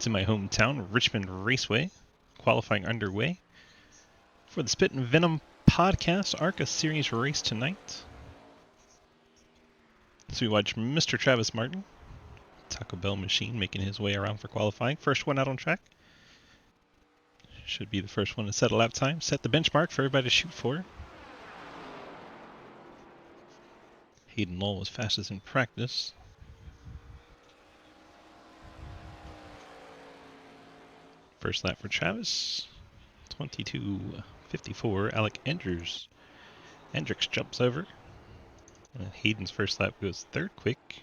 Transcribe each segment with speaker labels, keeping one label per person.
Speaker 1: to my hometown, Richmond Raceway. Qualifying underway for the Spittin Venom Podcast ARCA Series race tonight. So we watch Mr. Travis Martin, Taco Bell machine, making his way around for qualifying. First one out on track. Should be the first one to set a lap time. Set the benchmark for everybody to shoot for. Hayden Lowell was fastest in practice. First lap for Travis, 22:54. Alec Hendricks jumps over. And Hayden's first lap goes third quick.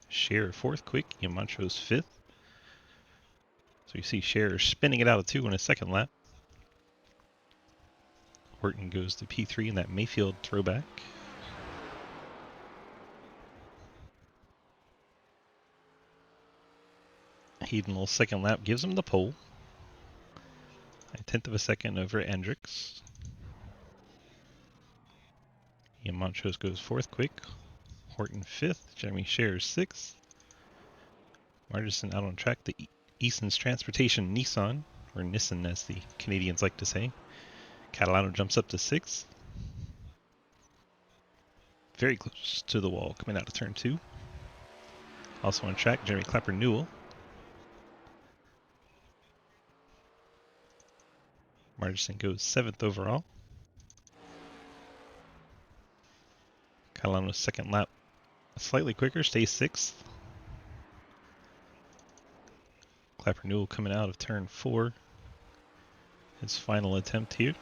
Speaker 1: Scherer fourth quick. Yamancho's fifth. So you see Scherer spinning it out of two in his second lap. Horton goes to P3 in that Mayfield throwback. Hayden's second lap gives him the pole. A tenth of a second over Hendricks. Yamancho's goes fourth quick. Horton fifth. Jeremy Scherer sixth. Martinson out on track. The Easton's Transportation Nissan, or Nissan as the Canadians like to say. Catalano jumps up to sixth. Very close to the wall coming out of turn two. Also on track, Jeremy Clapper Newell. Martinson goes seventh overall. Catalano's second lap slightly quicker, stays sixth. Clapper Newell coming out of turn four. His final attempt here.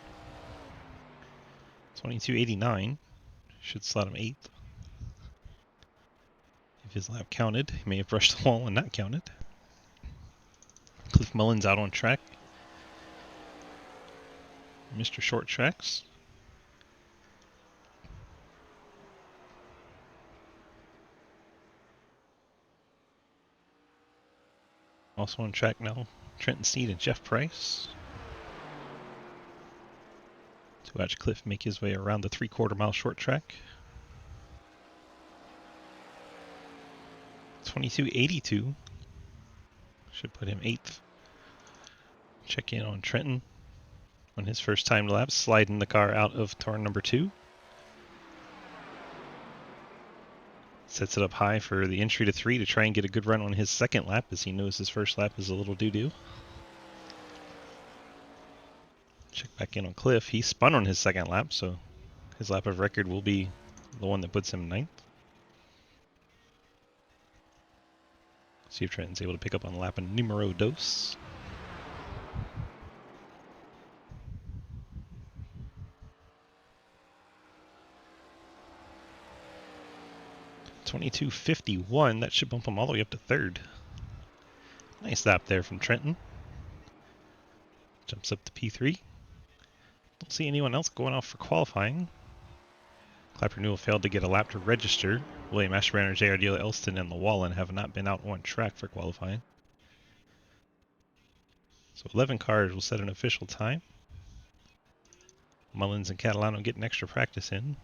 Speaker 1: 22:89. Should slot him eighth. If his lap counted, he may have brushed the wall and not counted. Cliff Mullins out on track. Mr. Short Tracks. Also on track now, Trenton Sneed and Jeff Price. To watch Cliff make his way around the 3/4 mile short track. 22:82. Should put him eighth. Check in on Trenton on his first time lap, sliding the car out of turn number two. Sets it up high for the entry to three to try and get a good run on his second lap, as he knows his first lap is a little doo-doo. Check back in on Cliff. He spun on his second lap, so his lap of record will be the one that puts him ninth. See if Trenton's able to pick up on lap numero dos. $22.51. That should bump him all the way up to third. Nice lap there from Trenton. Jumps up to P3. Don't see anyone else going off for qualifying. Clapper Newell failed to get a lap to register. William Ashburner, J.R. Dealer, Elston, and Llewellyn have not been out on track for qualifying. So 11 cars will set an official time. Mullins and Catalano getting extra practice in.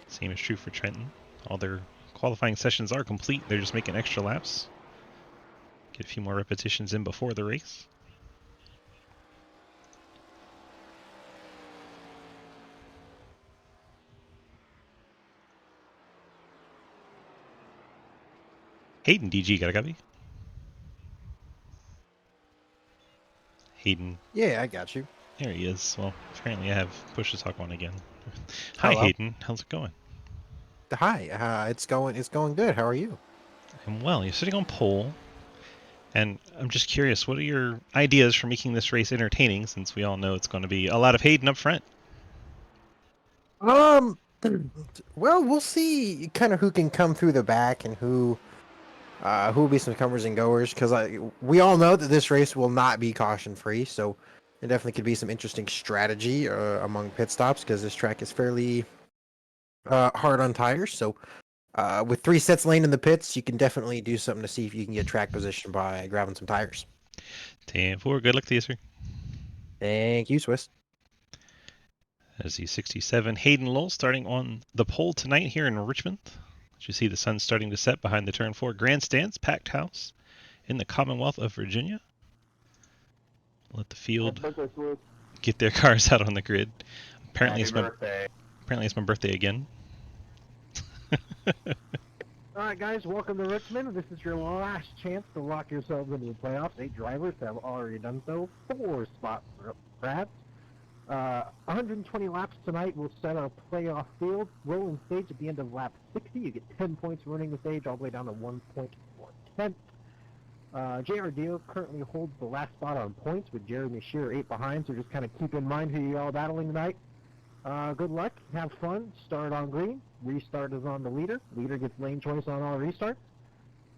Speaker 1: Same is true for Trenton. All their qualifying sessions are complete. They're just making extra laps. Get a few more repetitions in before the race. Hayden, DG, got a copy? Hayden.
Speaker 2: Yeah, I got you.
Speaker 1: There he is. Well, apparently I have push to talk on again. Hi,
Speaker 2: Hello.
Speaker 1: Hayden. How's it going?
Speaker 2: Hi. It's going good. How are you?
Speaker 1: I'm well. You're sitting on pole, and I'm just curious, what are your ideas for making this race entertaining, since we all know it's going to be a lot of Hayden up front?
Speaker 2: Well, we'll see kind of who can come through the back and who will be some comers and goers, because we all know that this race will not be caution free, so there definitely could be some interesting strategy among pit stops, because this track is fairly hard on tires. So with 3 sets laying in the pits, you can definitely do something to see if you can get track position by grabbing some tires.
Speaker 1: 10-4. Good luck to you, sir.
Speaker 2: Thank you, Swiss.
Speaker 1: As the 67 Hayden Lowell starting on the pole tonight here in Richmond. As you see the sun starting to set behind the turn 4 grandstands, packed house. in the Commonwealth of Virginia. Let the field
Speaker 3: Happy birthday, Swiss.
Speaker 1: get their cars out on the grid. Apparently,
Speaker 3: Happy birthday.
Speaker 1: Apparently it's my birthday again.
Speaker 4: All right, guys, welcome to Richmond. This is your last chance to lock yourselves into the playoffs. 8 drivers have already done so. 4 spot grabs. 120 laps tonight will set our playoff field. Rolling stage at the end of lap 60. You get 10 points running the stage all the way down to 1.4 JR Deal currently holds the last spot on points with Jeremy Shearer 8 behind, so just kind of keep in mind who you're all battling tonight. Good luck, have fun, start on green, restart is on the leader. Leader gets lane choice on all restarts.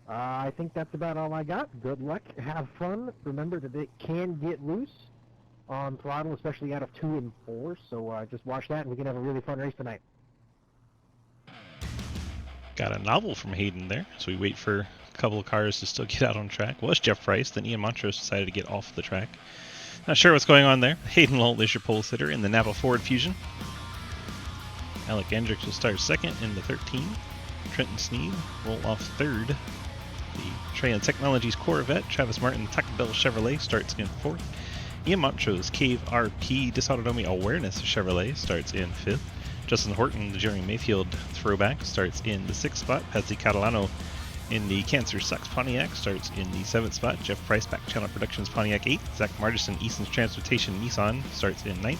Speaker 4: I think that's about all I got. Good luck, have fun. Remember that it can get loose on throttle, especially out of 2 and 4, so just watch that and we can have a really fun race tonight.
Speaker 1: Got a novel from Hayden there, so we wait for a couple of cars to still get out on track. Was Jeff Price, then Ian Montrose decided to get off the track. Not sure what's going on there. Hayden Lowell is your pole sitter in the Napa Ford Fusion. Alec Hendricks will start second in the 13. Trenton Sneed roll off third. The Treyan Technologies Corvette, Travis Martin Taco Bell Chevrolet starts in fourth. Ian Montrose Cave RP Dysautonomy Awareness Chevrolet starts in fifth. Justin Horton, the Jerry Mayfield throwback, starts in the 6th spot. Patsy Catalano in the Cancer Sucks Pontiac starts in the 7th spot. Jeff Price, Back Channel Productions Pontiac 8th. Zach Margison, Easton's Transportation Nissan starts in 9th.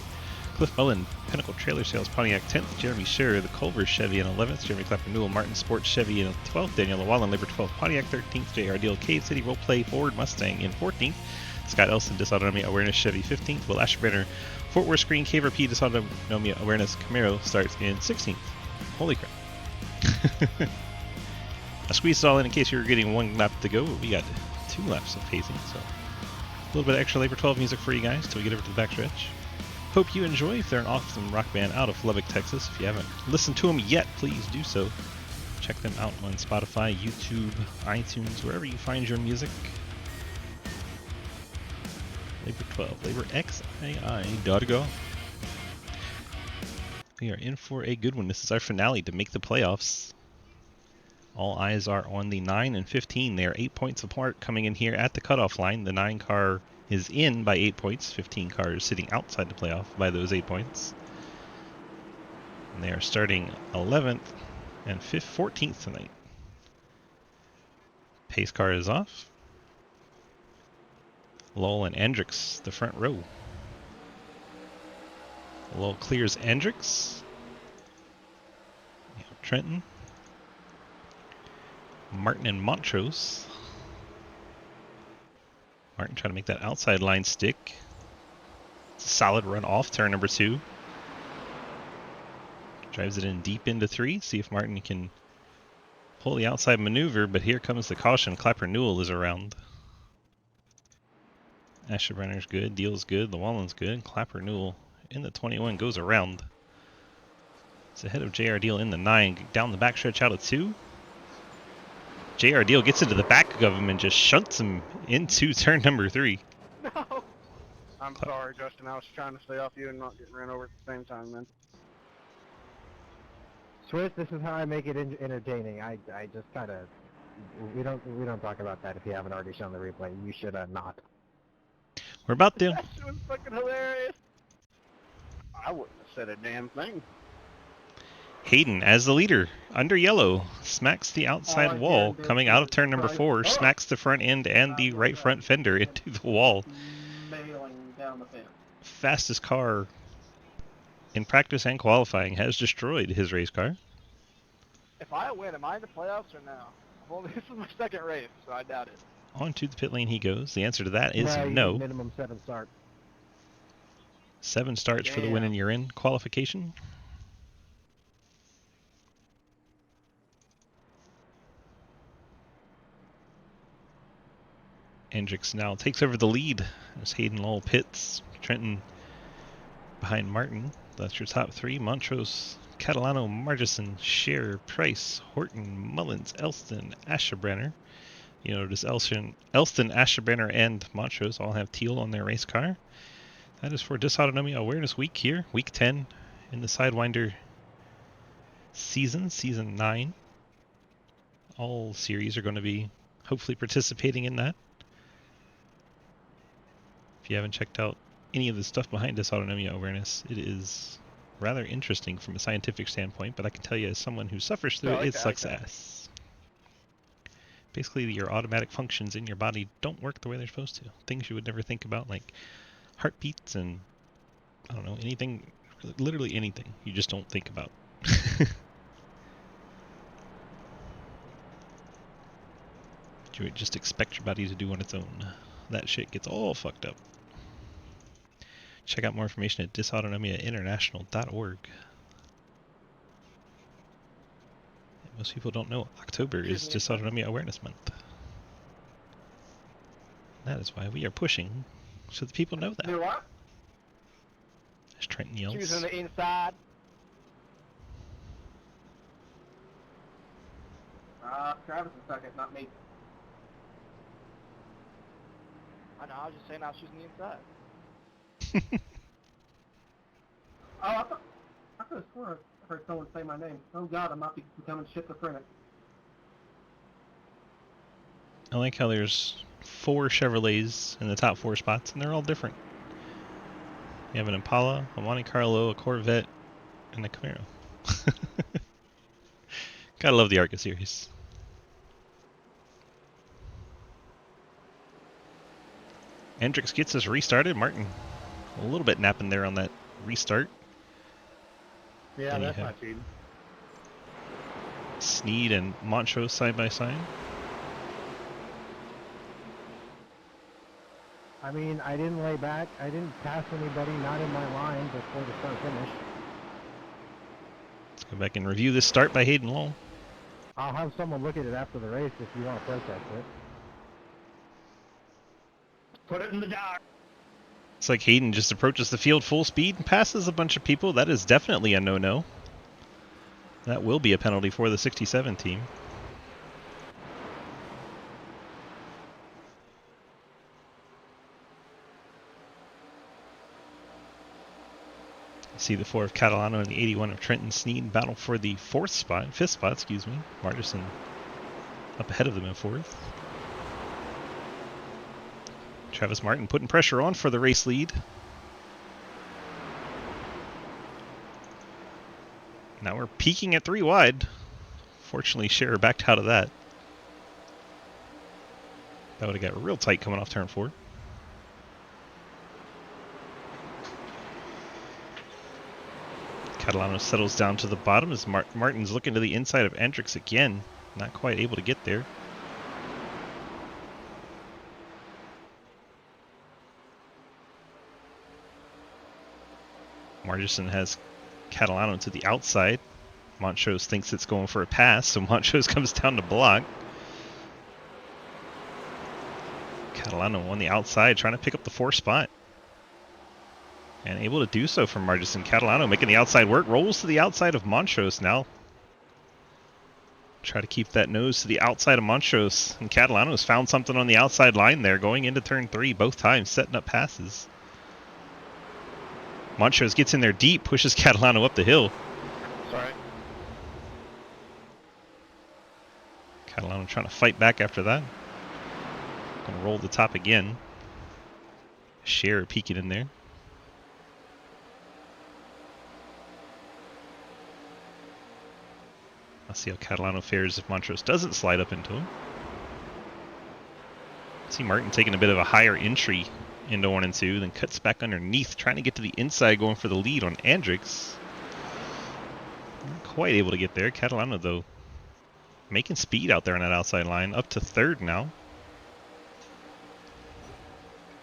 Speaker 1: Cliff Mullen, Pinnacle Trailer Sales Pontiac 10th. Jeremy Scherer, the Culver Chevy in 11th. Jeremy Clapper Newell, Martin Sports Chevy in 12th. Daniel Llewellyn, Labor 12th. Pontiac 13th. JR Deal, Cave City Roleplay Ford Mustang in 14th. Scott Elson, Dysautonomy Awareness Chevy 15th. Will Ashburner, Fort Worth Screen Caver P Dysautonomy Awareness Camaro starts in 16th. Holy crap. I squeezed it all in case you were getting 1 lap to go. We got 2 laps of pacing, so a little bit of extra Labor 12 music for you guys till we get over to the backstretch. Hope you enjoy. If they're an awesome rock band out of Lubbock, Texas, if you haven't listened to them yet, please do so. Check them out on Spotify, YouTube, iTunes, wherever you find your music. Labor 12, Labor XII.go. We are in for a good one. This is our finale to make the playoffs. All eyes are on the 9 and 15. They are 8 points apart coming in here at the cutoff line. The 9 car is in by 8 points. 15 cars sitting outside the playoff by those 8 points. And they are starting 11th and 14th tonight. Pace car is off. Lowell and Hendricks, the front row. Lowell clears Hendricks. Trenton. Martin and Montrose. Martin trying to make that outside line stick. It's a solid run off turn number 2. Drives it in deep into 3. See if Martin can pull the outside maneuver, but here comes the caution. Clapper Newell is around. Asherbrenner's good, Deal's good, Llewellyn's good. Clapper Newell in the 21 goes around. It's ahead of JR Deal in the 9, down the backstretch out of 2. JR Deal gets into the back of him and just shunts him into turn number 3.
Speaker 3: No. I'm sorry, Justin. I was trying to stay off you and not get ran over at the same time, man.
Speaker 4: Swiss, this is how I make it entertaining. I just kind of we don't talk about that if you haven't already shown the replay. You should not.
Speaker 1: We're about to.
Speaker 3: That shit was fucking hilarious. I wouldn't have said a damn thing.
Speaker 1: Hayden, as the leader, under yellow, smacks the outside wall coming out of turn number 4, smacks the front end and the right front fender into the wall.
Speaker 3: Mailing down the fence.
Speaker 1: Fastest car in practice and qualifying has destroyed his race car.
Speaker 3: If I win, am I in the playoffs or no? Well, this is my 2nd race, so I doubt it.
Speaker 1: On to the pit lane he goes. The answer to that is
Speaker 4: You
Speaker 1: no.
Speaker 4: need minimum 7 starts.
Speaker 1: 7 starts for the win and you're in qualification. Hendricks now takes over the lead as Hayden Lowell pits. Trenton behind Martin. That's your top 3. Montrose, Catalano, Margison, Scherer, Price, Horton, Mullins, Elston, Asherbrenner. You notice Elston, Asherbrenner, and Montrose all have teal on their race car. That is for Dysautonomy Awareness Week here. Week 10 in the Sidewinder season 9. All series are going to be hopefully participating in that. If you haven't checked out any of the stuff behind dysautonomia awareness, it is rather interesting from a scientific standpoint, but I can tell you as someone who suffers through
Speaker 3: Oh,
Speaker 1: it, it
Speaker 3: okay,
Speaker 1: sucks
Speaker 3: okay.
Speaker 1: ass. Basically, your automatic functions in your body don't work the way they're supposed to. Things you would never think about, like heartbeats and, I don't know, anything, literally anything, you just don't think about. You would just expect your body to do on its own. That shit gets all fucked up. Check out more information at dysautonomiainternational.org. Most people don't know October is
Speaker 3: Excuse me,
Speaker 1: Dysautonomia Awareness Month. That is why we are pushing so that people know that.
Speaker 3: Do what?
Speaker 1: As Trenton
Speaker 3: Choosing
Speaker 1: yells.
Speaker 3: the inside.
Speaker 4: Travis is second, not me.
Speaker 3: I know, I was just saying I was choosing the inside.
Speaker 4: Oh, I could have sworn I heard someone say my name. Oh God, I might be becoming schizophrenic.
Speaker 1: I like how there's 4 Chevrolets in the top 4 spots, and they're all different. You have an Impala, a Monte Carlo, a Corvette, and a Camaro. Gotta love the ARCA series. Hendricks gets us restarted. Martin a little bit napping there on that restart.
Speaker 4: Yeah,
Speaker 1: Then you
Speaker 4: that's
Speaker 1: have
Speaker 4: not cheating.
Speaker 1: Sneed and Montrose side by side.
Speaker 4: I mean, I didn't lay back. I didn't pass anybody not in my line before the start finish.
Speaker 1: Let's go back and review this start by Hayden Long.
Speaker 4: I'll have someone look at it after the race if you want to protest it. Put it in the dock.
Speaker 1: It's like Hayden just approaches the field full speed and passes a bunch of people. That is definitely a no-no. That will be a penalty for the 67 team. See the 4 of Catalano and the 81 of Trenton Sneed battle for the 5th spot, excuse me. Martison up ahead of them in 4th. Travis Martin putting pressure on for the race lead. Now we're peaking at 3 wide. Fortunately, Scherer backed out of that. That would have got real tight coming off turn 4. Catalano settles down to the bottom as Martin's looking to the inside of Hendricks again. Not quite able to get there. Margison has Catalano to the outside. Montrose thinks it's going for a pass, so Montrose comes down to block. Catalano on the outside trying to pick up the 4th spot. And able to do so from Margison. Catalano making the outside work. Rolls to the outside of Montrose now. Try to keep that nose to the outside of Montrose. And Catalano's found something on the outside line there going into turn 3 both times, setting up passes. Montrose gets in there deep, pushes Catalano up the hill.
Speaker 3: Sorry.
Speaker 1: Catalano trying to fight back after that. Gonna roll the top again. Scherer peeking in there. I'll see how Catalano fares if Montrose doesn't slide up into him. See Martin taking a bit of a higher entry into 1 and 2, then cuts back underneath, trying to get to the inside, going for the lead on Hendricks. Not quite able to get there. Catalano, though, making speed out there on that outside line, up to 3rd now.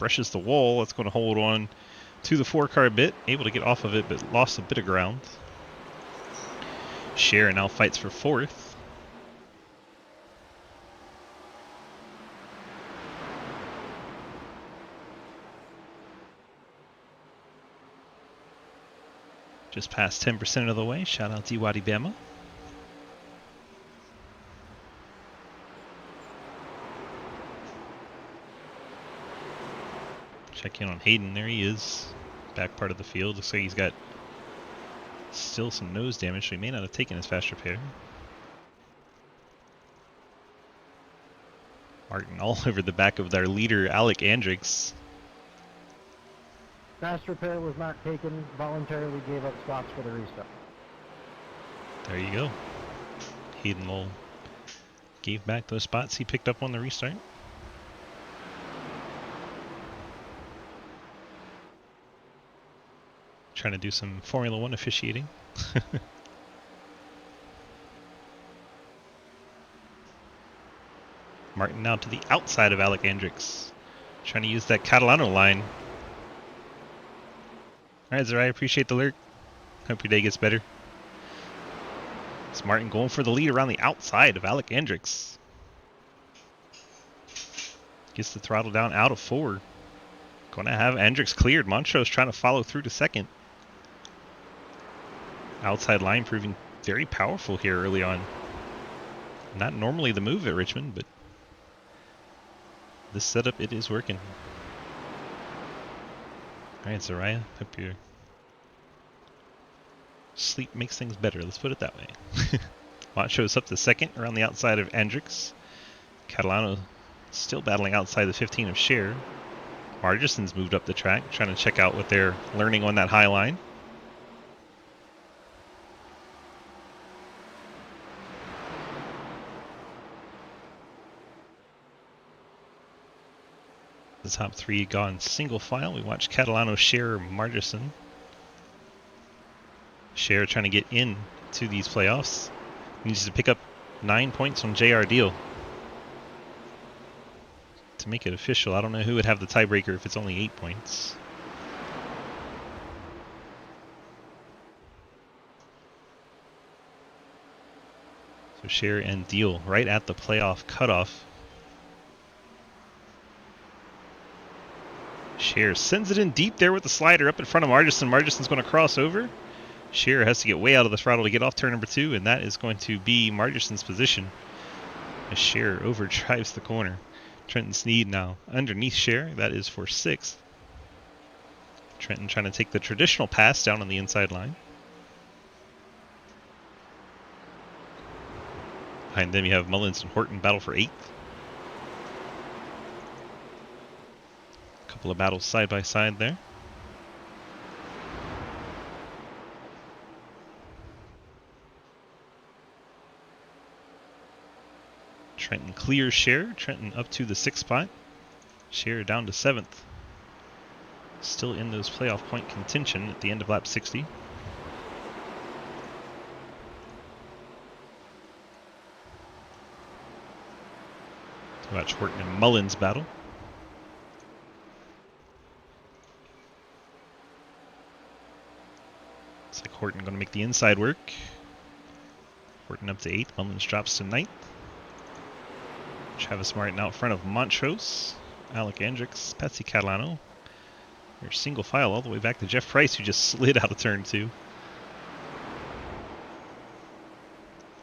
Speaker 1: Brushes the wall. That's going to hold on to the 4-car bit. Able to get off of it, but lost a bit of ground. Scherer now fights for 4th. Just past 10% of the way. Shout out to Wadi Bama. Check in on Hayden. There he is. Back part of the field. Looks like he's got still some nose damage, so he may not have taken his fast repair. Martin all over the back of their leader, Alec Andrix.
Speaker 4: Fast repair was not taken. Voluntarily gave up spots for the restart.
Speaker 1: There you go. Hayden Lowell gave back those spots he picked up on the restart. Trying to do some Formula One officiating. Martin now to the outside of Alec Andrix. Trying to use that Catalano line. Alright, Zerai, appreciate the alert. Hope your day gets better. It's Martin going for the lead around the outside of Alec Andrix. Gets the throttle down out of 4. Going to have Andrix cleared. Montrose trying to follow through to second. Outside line proving very powerful here early on. Not normally the move at Richmond, but this setup, it is working. Alright, Zariah, hope your sleep makes things better. Let's put it that way. Montrose up to second around the outside of Andrix. Catalano still battling outside the 15 of Cher. Margison's moved up the track, trying to check out what they're learning on that high line. The top 3 gone single file. We watch Catalano, Cher, Margison. Cher trying to get in to these playoffs. Needs to pick up 9 points on JR Deal to make it official. I don't know who would have the tiebreaker if it's only 8 points. So Cher and Deal right at the playoff cutoff. Cher sends it in deep there with the slider up in front of Margison. Margison's going to cross over. Cher has to get way out of the throttle to get off turn number 2, and that is going to be Margison's position as Cher overdrives the corner. Trenton Sneed now underneath Cher. That is for 6th. Trenton trying to take the traditional pass down on the inside line. Behind them you have Mullins and Horton battle for 8th. Couple of battles side by side there. Trenton clears Cher. Trenton up to the 6th spot. Cher down to 7th. Still in those playoff point contention at the end of lap 60. Watch Horton and Mullins battle. Looks like Horton going to make the inside work. Horton up to 8th. Mullins drops to 9th. Travis Martin out front of Montrose. Alec Andrix, Patsy Catalano. Your single file all the way back to Jeff Price, who just slid out of turn 2.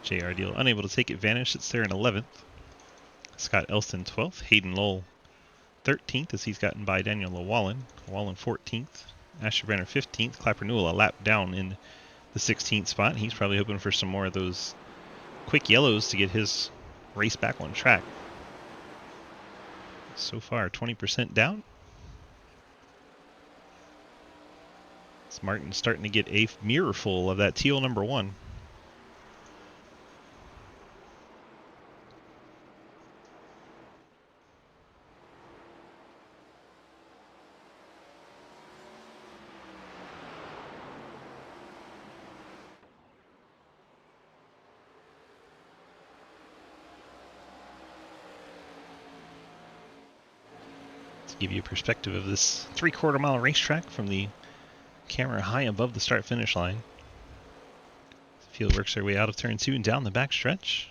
Speaker 1: JR Deal unable to take advantage. Sits there in 11th. Scott Elston 12th. Hayden Lowell 13th as he's gotten by Daniel Wallen. Wallen 14th. Asher Brenner 15th. Clapper Newell a lap down in the 16th spot. He's probably hoping for some more of those quick yellows to get his race back on track. So far, 20% down. It's Martin starting to get a mirror full of that teal number 1. Give you a perspective of this 3/4 mile racetrack from the camera high above the start finish line. The field works their way out of turn 2 and down the back stretch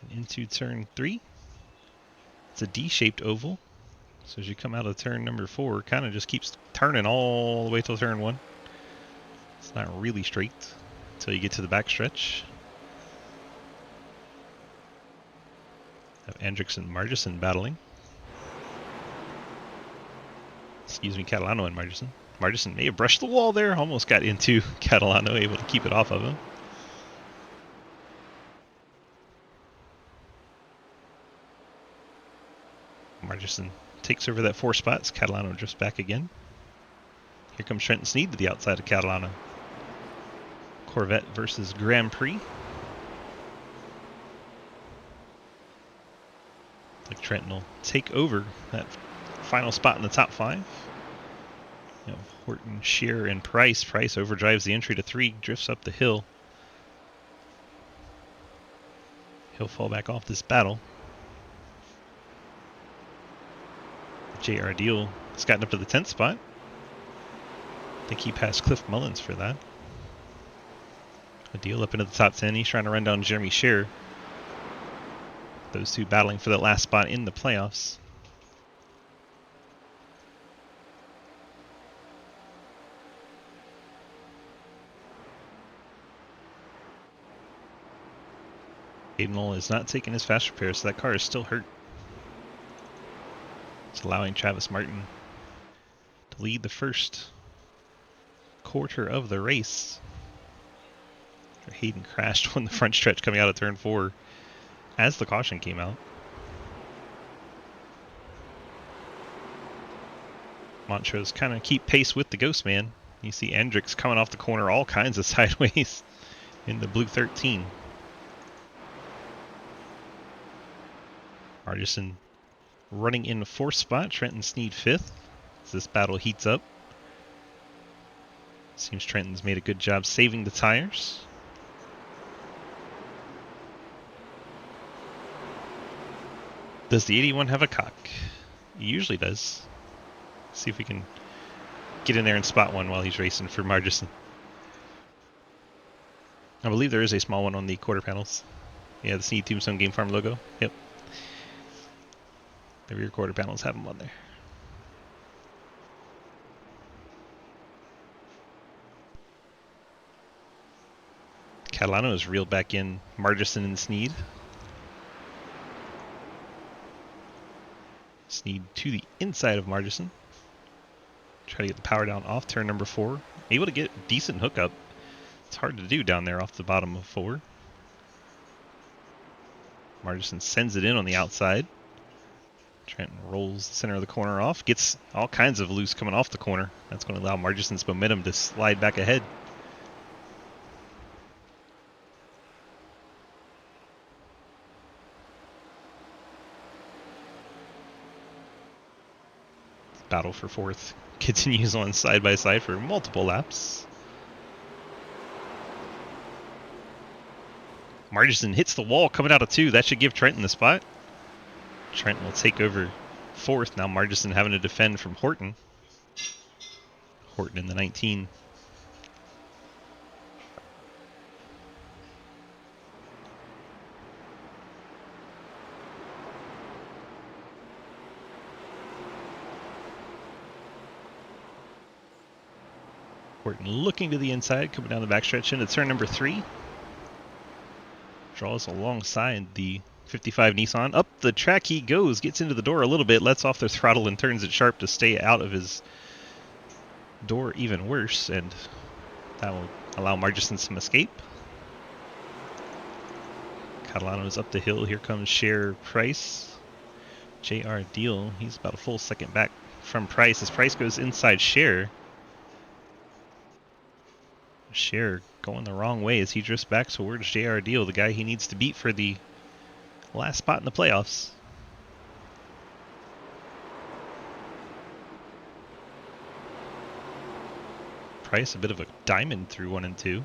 Speaker 1: and into turn 3. It's a D-shaped oval, so as you come out of turn number 4, kind of just keeps turning all the way till turn 1. It's not really straight until you get to the back stretch. Have Andrix and Margison battling. Excuse me, Catalano and Margison. Margison may have brushed the wall there, almost got into Catalano, able to keep it off of him. Margerson takes over that 4 spots. Catalano drifts back again. Here comes Trenton Sneed to the outside of Catalano. Corvette versus Grand Prix. Like Trenton will take over that final spot in the top 5. You know, Horton, Shear, and Price. Price overdrives the entry to 3, drifts up the hill. He'll fall back off this battle. J.R. Deal has gotten up to the 10th spot. I think he passed Cliff Mullins for that. A Deal up into the top 10. He's trying to run down Jeremy Shear. Those two battling for that last spot in the playoffs. Aiden is not taking his fast repair, so that car is still hurt. It's allowing Travis Martin to lead the first quarter of the race. Hayden crashed on the front stretch coming out of turn 4 as the caution came out. Montrose kind of keep pace with the Ghost Man. You see Andrix coming off the corner all kinds of sideways in the blue 13. Margerson running in the 4th spot. Trenton Sneed 5th as this battle heats up. Seems Trenton's made a good job saving the tires. Does the 81 have a cock? He usually does. See if we can get in there and spot one while he's racing for Margerson. I believe there is a small one on the quarter panels. Yeah, the Sneed Tombstone Game Farm logo. Yep. The rear quarter panels have them on there. Catalano is reeled back in Margerson and Sneed. Sneed to the inside of Margerson. Try to get the power down off turn number 4. Able to get a decent hookup. It's hard to do down there off the bottom of 4. Margerson sends it in on the outside. Trenton rolls the center of the corner off. Gets all kinds of loose coming off the corner. That's going to allow Margerson's momentum to slide back ahead. Battle for 4th continues on side by side for multiple laps. Margerson hits the wall coming out of 2. That should give Trenton the spot. Trenton will take over 4th. Now Margerson having to defend from Horton. Horton in the 19. Horton looking to the inside, coming down the backstretch into turn number 3. Draws alongside the 55 Nissan. Up the track he goes, gets into the door a little bit, lets off the throttle and turns it sharp to stay out of his door even worse, and that will allow Margerson some escape. Catalano is up the hill. Here comes Cher Price. J.R. Deal, he's about a full second back from Price as Price goes inside Cher. Cher going the wrong way as he drifts back towards J.R. Deal, the guy he needs to beat for the last spot in the playoffs. Price a bit of a diamond through 1 and 2.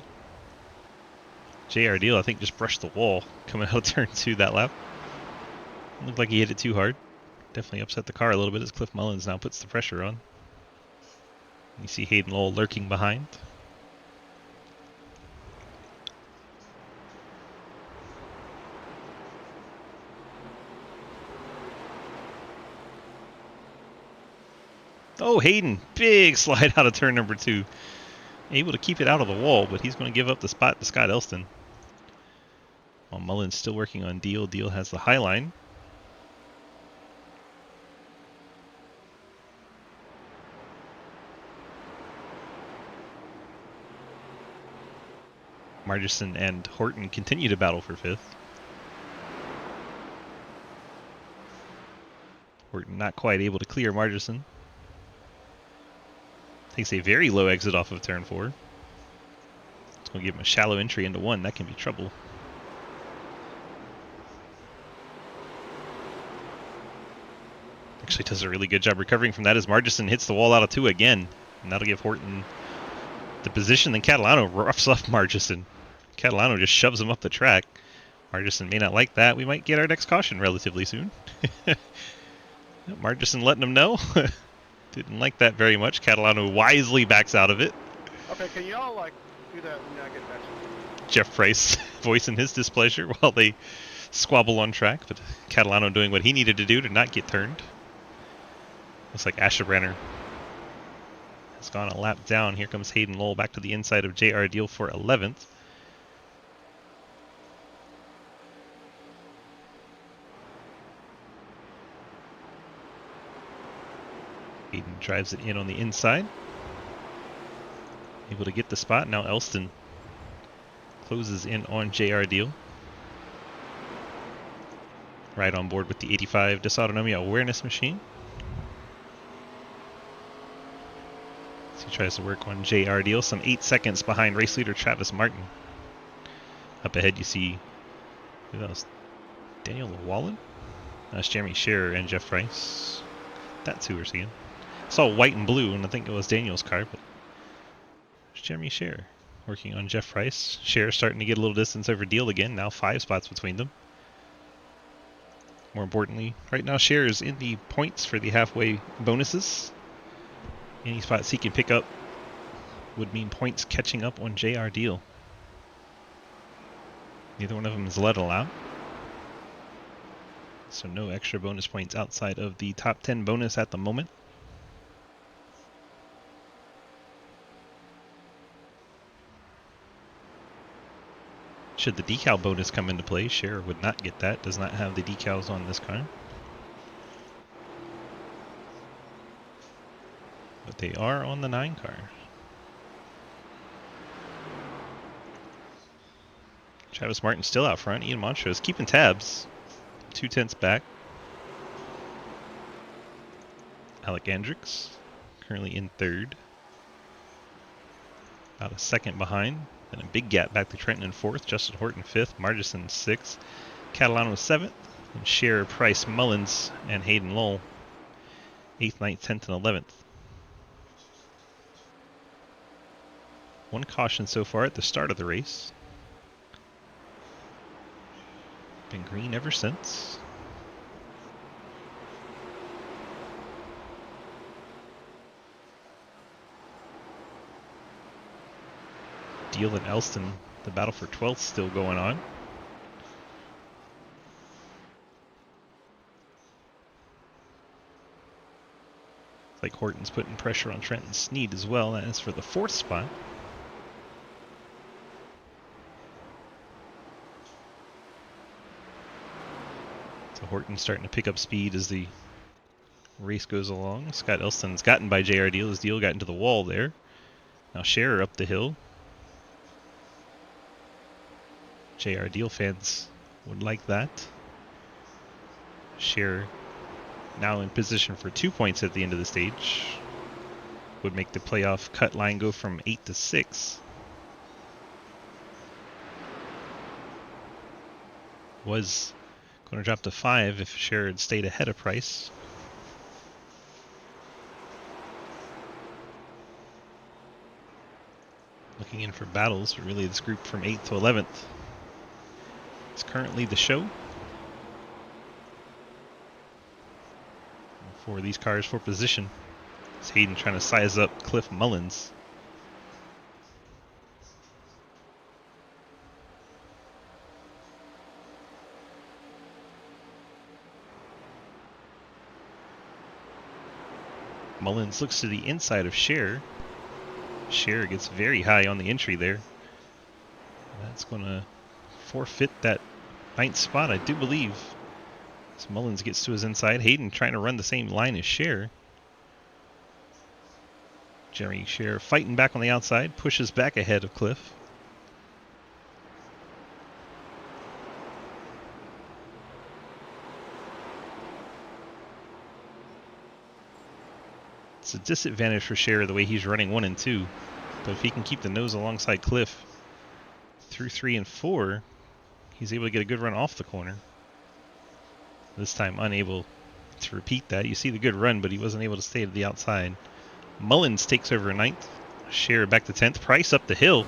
Speaker 1: J.R. Deal I think just brushed the wall coming out of turn 2 that lap. Looked like he hit it too hard. Definitely upset the car a little bit as Cliff Mullins now puts the pressure on. You see Hayden Lowell lurking behind. Oh, Hayden, big slide out of turn number 2. Able to keep it out of the wall, but he's going to give up the spot to Scott Elston. While Mullins still working on Deal. Deal has the high line. Margerson and Horton continue to battle for 5th. Horton not quite able to clear Margison. Takes a very low exit off of turn 4. It's going to give him a shallow entry into 1. That can be trouble. Actually does a really good job recovering from that as Margison hits the wall out of 2 again. And that'll give Horton the position. Then Catalano roughs up Margison. Catalano just shoves him up the track. Margison may not like that. We might get our next caution relatively soon. Margison letting him know. Didn't like that very much. Catalano wisely backs out of it.
Speaker 3: Okay, can y'all like do that when I get back?
Speaker 1: Jeff Price voicing his displeasure while they squabble on track, but Catalano doing what he needed to do to not get turned. Looks like Asherbrenner has gone a lap down. Here comes Hayden Lowell back to the inside of J.R. Deal for 11th. Hayden drives it in on the inside. Able to get the spot. Now Elston closes in on J.R. Deal. Right on board with the 85 Dysautonomia Awareness Machine. So he tries to work on J.R. Deal, some 8 seconds behind race leader Travis Martin. Up ahead you see, who else? Daniel Llewellyn? That's Jeremy Scherer and Jeff Price. That's who we're seeing. Saw white and blue, and I think it was Daniel's car, but it's Jeremy Scherer working on Jeff Price. Scherer starting to get a little distance over Deal again, now 5 spots between them. More importantly, right now Scherer is in the points for the halfway bonuses. Any spots he can pick up would mean points catching up on J.R. Deal. Neither one of them is let allowed. So no extra bonus points outside of the top 10 bonus at the moment. Should the decal bonus come into play, Scherer would not get that. Does not have the decals on this car. But they are on the 9 car. Travis Martin still out front. Ian Montrose keeping tabs. 2 tenths back. Alec Andrix currently in 3rd. About a second behind. Then a big gap back to Trenton in 4th. Justin Horton 5th. Margison 6th. Catalano 7th. And Scherer, Price, Mullins, and Hayden Lowell 8th, 9th, 10th, and 11th. One caution so far at the start of the race. Been green ever since. Deal and Elston, the battle for 12th still going on. It's like Horton's putting pressure on Trenton Sneed as well. That is for the 4th spot. So Horton's starting to pick up speed as the race goes along. Scott Elston's gotten by J.R. Deal as Deal got into the wall there. Now Scherer up the hill. J.R. Deal fans would like that. Scherer now in position for 2 points at the end of the stage. Would make the playoff cut line go from 8 to 6. Was going to drop to 5 if Scherer had stayed ahead of Price. Looking in for battles, but really this group from 8th to 11th is currently the show. For these cars for position. It's Hayden trying to size up Cliff Mullins. Mullins looks to the inside of Scherer. Scherer gets very high on the entry there. That's going to forfeit that 9th spot, I do believe. So Mullins gets to his inside. Hayden trying to run the same line as Scherer. Jeremy Scherer fighting back on the outside, pushes back ahead of Cliff. It's a disadvantage for Scherer the way he's running 1 and 2. But if he can keep the nose alongside Cliff through 3 and 4, he's able to get a good run off the corner. This time unable to repeat that. You see the good run, but he wasn't able to stay to the outside. Mullins takes over 9th. Scherer back to 10th. Price up the hill.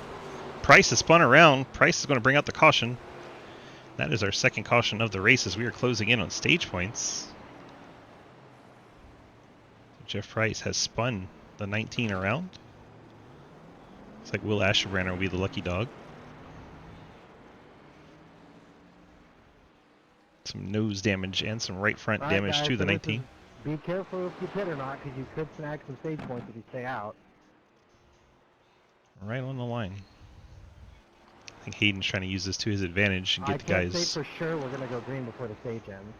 Speaker 1: Price is spun around. Price is going to bring out the caution. That is our second caution of the race as we are closing in on stage points. Jeff Price has spun the 19 around. Looks like Will Asherbranner will be the lucky dog. Some nose damage and some right front damage
Speaker 4: guys,
Speaker 1: to the
Speaker 4: so this
Speaker 1: 19.
Speaker 4: is- Be careful if you pit or not, because you could snag some stage points if you stay out.
Speaker 1: Right on the line. I think Hayden's trying to use this to his advantage and
Speaker 4: I
Speaker 1: get the
Speaker 4: can't
Speaker 1: guys.
Speaker 4: say for sure we're going to go green before the stage ends.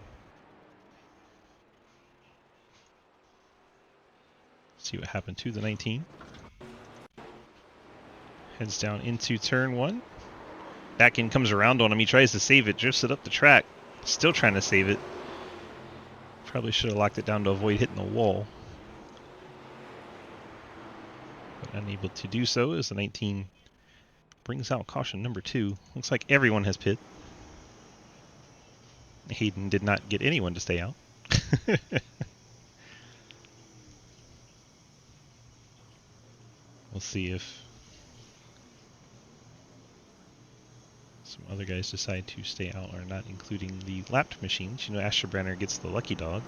Speaker 1: See what happened to the 19. Heads down into turn 1. Back in comes around on him. He tries to save it, drifts it up the track. Still trying to save it. Probably should have locked it down to avoid hitting the wall. But unable to do so as the 19 brings out caution number 2. Looks like everyone has pit. Hayden did not get anyone to stay out. We'll see if some other guys decide to stay out or not, including the lapped machines. You know, Asherbranner gets the lucky dog.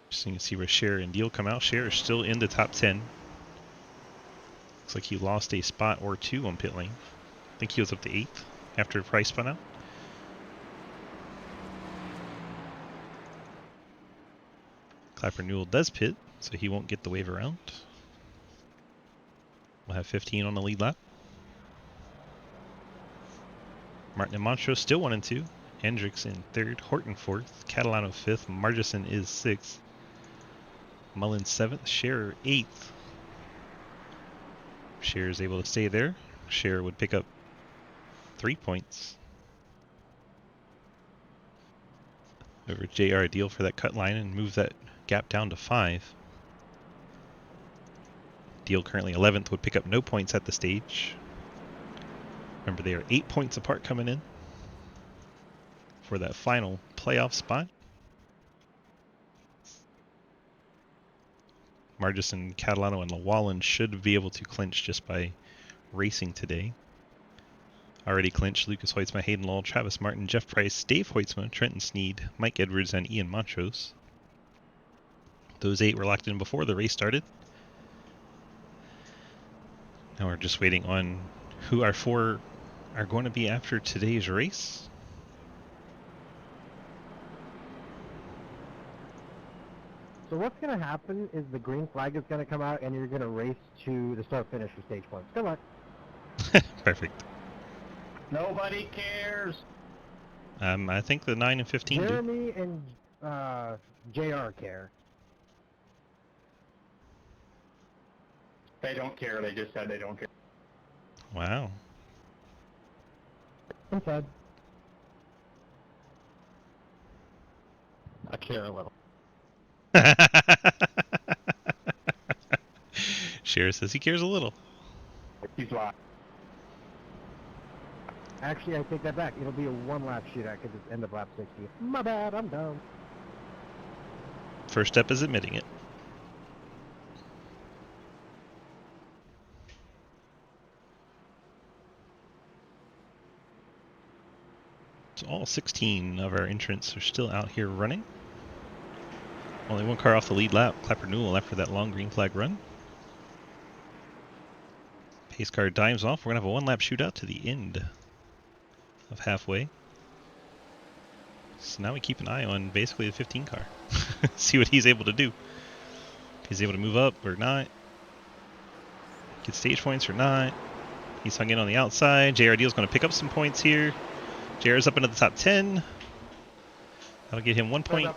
Speaker 1: Interesting to see where Scherer and Deal come out. Scherer is still in the top 10. Looks like he lost a spot or 2 on pit lane. I think he was up to 8th after Price spun out. Clapper Newell does pit, so he won't get the wave around. We'll have 15 on the lead lap. Martin and Montrose still 1 and 2. Hendricks in 3rd, Horton 4th, Catalano 5th, Margison is 6th. Mullins 7th, Scherer 8th. Scherer is able to stay there. Scherer would pick up 3 points over JR Deal for that cut line and move that gap down to 5. Deal currently 11th would pick up no points at the stage. Remember, they are 8 points apart coming in for that final playoff spot. Margison, Catalano, and Llewellyn should be able to clinch just by racing today. Already clinched Lucas Hoitzma, Hayden Lowell, Travis Martin, Jeff Price, Dave Hoitzma, Trenton Sneed, Mike Edwards, and Ian Montrose. Those 8 were locked in before the race started. Now we're just waiting on who our 4 are going to be after today's race.
Speaker 4: So what's going to happen is the green flag is going to come out and you're going to race to the start-finish for stage points. Good luck.
Speaker 1: Perfect.
Speaker 5: Nobody cares.
Speaker 1: I think the 9 and 15 do.
Speaker 4: Jeremy and JR care.
Speaker 5: They don't care. They just said they don't care.
Speaker 1: Wow.
Speaker 4: Inside.
Speaker 5: I care a little.
Speaker 1: Scherer says he cares a little.
Speaker 5: He's lying.
Speaker 4: Actually, I take that back. It'll be a 1-lap shootout because it's end of lap 60. My bad, I'm dumb.
Speaker 1: First step is admitting it. So all 16 of our entrants are still out here running. Only 1 car off the lead lap, Clapper Newell, after that long green flag run. Pace car dives off. We're going to have a 1-lap shootout to the end of halfway. So now we keep an eye on basically the 15 car. See what he's able to do. If he's able to move up or not. Get stage points or not. He's hung in on the outside. JRD is going to pick up some points here. JR's up into the top 10. That'll get him 1 point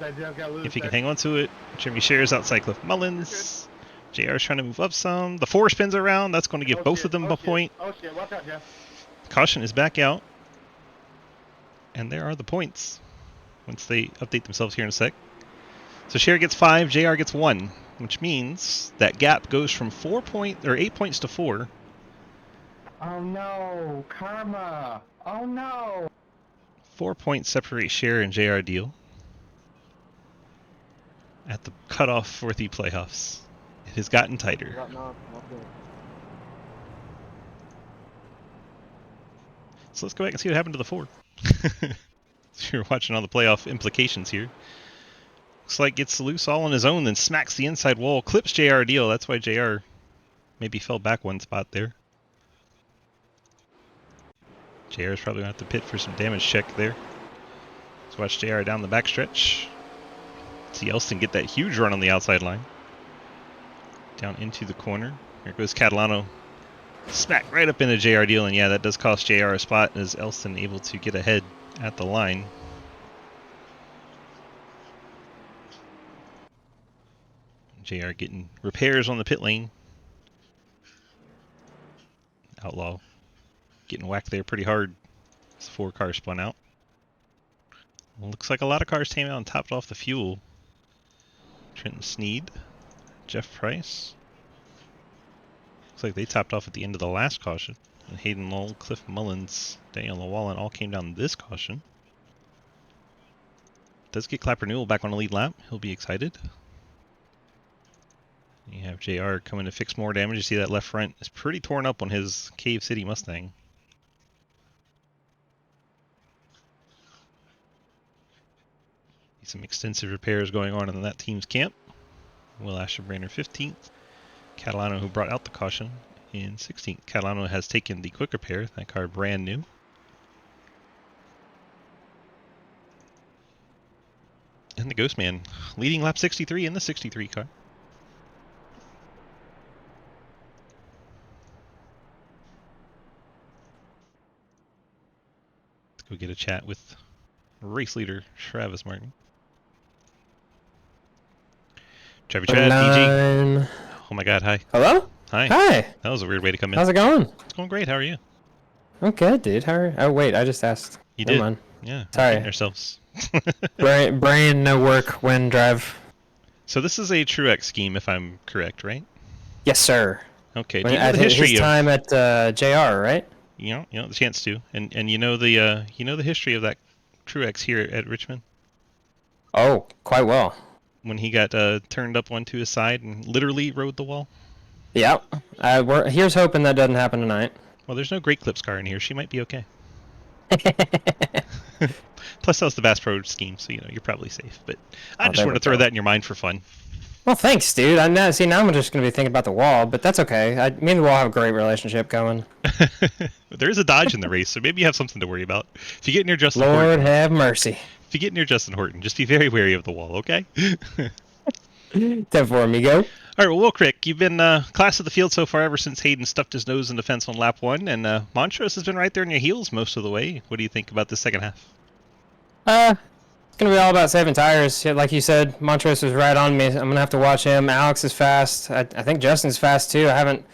Speaker 1: if he can hang on to it. Jeremy Scherer's outside Cliff Mullins. JR's trying to move up some. The 4 spins around. That's going to give both of them a point.
Speaker 3: Oh shit, watch out, Jeff.
Speaker 1: Caution is back out. And there are the points. Once they update themselves here in a sec. So Cher gets 5, JR gets 1, which means that gap goes from 8 points to 4.
Speaker 5: Oh no, karma. Oh no.
Speaker 1: 4 points separate Cher and JR deal at the cutoff for the playoffs. It has gotten tighter. So let's go back and see what happened to the 4. So you're watching all the playoff implications here. Looks like gets loose all on his own, then smacks the inside wall, clips JR deal. That's why JR maybe fell back one spot there. JR's probably going to have to pit for some damage check there. Let's watch JR down the backstretch. See Elston get that huge run on the outside line. Down into the corner. Here goes Catalano. Smack right up into JR deal, and yeah, that does cost JR a spot as Elston able to get ahead at the line. JR getting repairs on the pit lane. Outlaw getting whacked there pretty hard as 4 cars spun out. Well, looks like a lot of cars came out and topped off the fuel. Trenton Sneed, Jeff Price. Looks like they topped off at the end of the last caution. And Hayden Lowell, Cliff Mullins, Daniel Llewellyn all came down this caution. Does get Clapper Newell back on the lead lap. He'll be excited. You have JR coming to fix more damage. You see that left front is pretty torn up on his Cave City Mustang. Some extensive repairs going on in that team's camp. Will Ashenbrainer 15th. Catalano, who brought out the caution, in 16th. Catalano has taken the quick repair. That car brand new. And the Ghost Man leading lap 63 in the 63 car. Let's go get a chat with race leader Travis Martin. Travis, DG. Oh my god, hi.
Speaker 6: Hello?
Speaker 1: Hi.
Speaker 6: Hi.
Speaker 1: That was a weird way to come in.
Speaker 6: How's it going?
Speaker 1: It's going great, how are you?
Speaker 6: I'm good, dude. How are... Oh, wait, I just asked.
Speaker 1: You
Speaker 6: Never
Speaker 1: did?
Speaker 6: mind.
Speaker 1: Yeah.
Speaker 6: Sorry.
Speaker 1: Ourselves.
Speaker 6: Brain, no work, wind drive.
Speaker 1: So this is a Truex scheme, if I'm correct, right?
Speaker 6: Yes, sir.
Speaker 1: Okay. Do you know the history
Speaker 6: his
Speaker 1: of
Speaker 6: time at JR, right?
Speaker 1: you know the chance to, and you know the history of that Truex here at Richmond
Speaker 6: Oh, quite well.
Speaker 1: when he got turned up onto his side and literally rode the wall.
Speaker 6: Yep. Here's hoping that doesn't happen tonight.
Speaker 1: Well, there's no Great Clips car in here. She might be okay. Plus, that was the Bass Pro scheme, so you're probably safe. But I just want to throw that in your mind for fun.
Speaker 6: Well, thanks, dude. Now I'm just going to be thinking about the wall, but that's okay. Me and the wall have a great relationship going.
Speaker 1: There is a Dodge in the race, so maybe you have something to worry about. If you get near Justin
Speaker 6: Lord
Speaker 1: Horton,
Speaker 6: have mercy.
Speaker 1: if you get near Justin Horton, just be very wary of the wall, okay?
Speaker 6: 10 for amigo.
Speaker 1: All right, well, Will Crick, you've been class of the field so far ever since Hayden stuffed his nose in the fence on lap 1, and Montrose has been right there in your heels most of the way. What do you think about the second half?
Speaker 6: It's going to be all about saving tires. Yeah, like you said, Montrose was right on me. I'm going to have to watch him. Alex is fast. I think Justin's fast, too. I haven't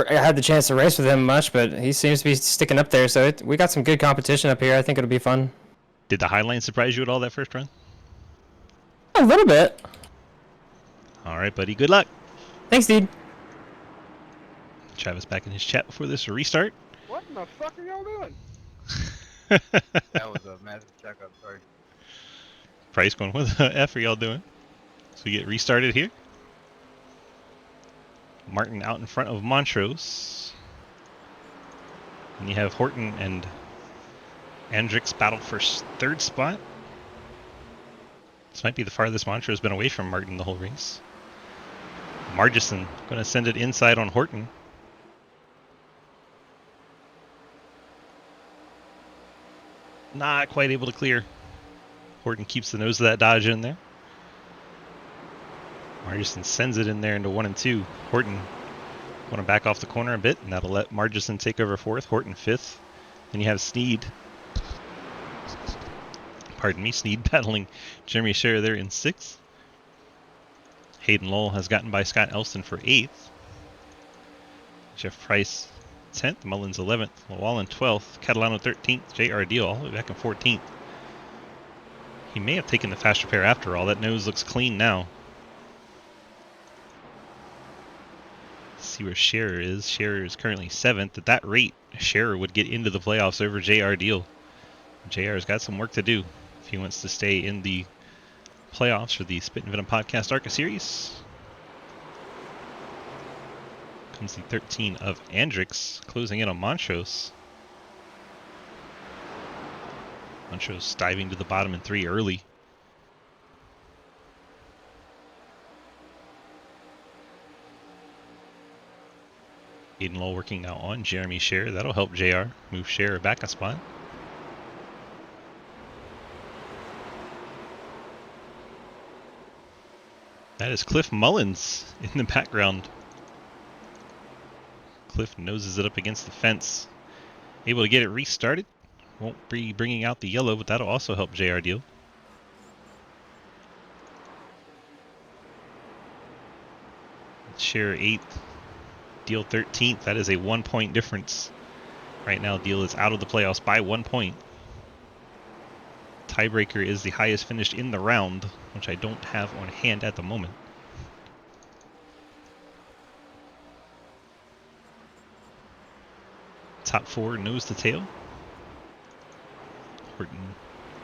Speaker 6: had the chance to race with him much, but he seems to be sticking up there. So we got some good competition up here. I think it'll be fun.
Speaker 1: Did the Highline surprise you at all that first run?
Speaker 6: A little bit.
Speaker 1: All right, buddy. Good luck.
Speaker 6: Thanks, dude.
Speaker 1: Travis back in his chat before this restart.
Speaker 3: What in the fuck are y'all doing? That was a massive checkup, sorry.
Speaker 1: Price going, what the F are y'all doing? So we get restarted here. Martin out in front of Montrose. And you have Horton and Andrix battle for third spot. This might be the farthest Montrose has been away from Martin the whole race. Margison going to send it inside on Horton. Not quite able to clear. Horton keeps the nose of that Dodge in there. Margison sends it in there into 1 and 2. Horton want to back off the corner a bit, and that'll let Margison take over 4th. Horton 5th. Then you have Sneed. Pardon me, Sneed battling Jeremy Scherer there in 6th. Hayden Lowell has gotten by Scott Elston for 8th. Jeff Price 10th, Mullins 11th, Llewellyn 12th, Catalano 13th, J.R. Deal all the way back in 14th. He may have taken the fast repair after all. That nose looks clean now. Let's see where Scherer is. Scherer is currently 7th. At that rate, Scherer would get into the playoffs over J.R. Deal. J.R.'s got some work to do if he wants to stay in the playoffs for the Spittin Venom Podcast ARCA series. Comes the 13 of Andrix, closing in on Montrose. Montrose diving to the bottom in 3 early. Aiden Lowell working now on Jeremy Scherer. That'll help JR move Scherer back a spot. That is Cliff Mullins in the background. Cliff noses it up against the fence. Able to get it restarted. Won't be bringing out the yellow, but that'll also help JR Deal. Scherer 8th. Deal 13th. That is a 1-point difference. Right now, Deal is out of the playoffs by 1 point. Tiebreaker is the highest finished in the round, which I don't have on hand at the moment. Top 4 nose to tail. Horton,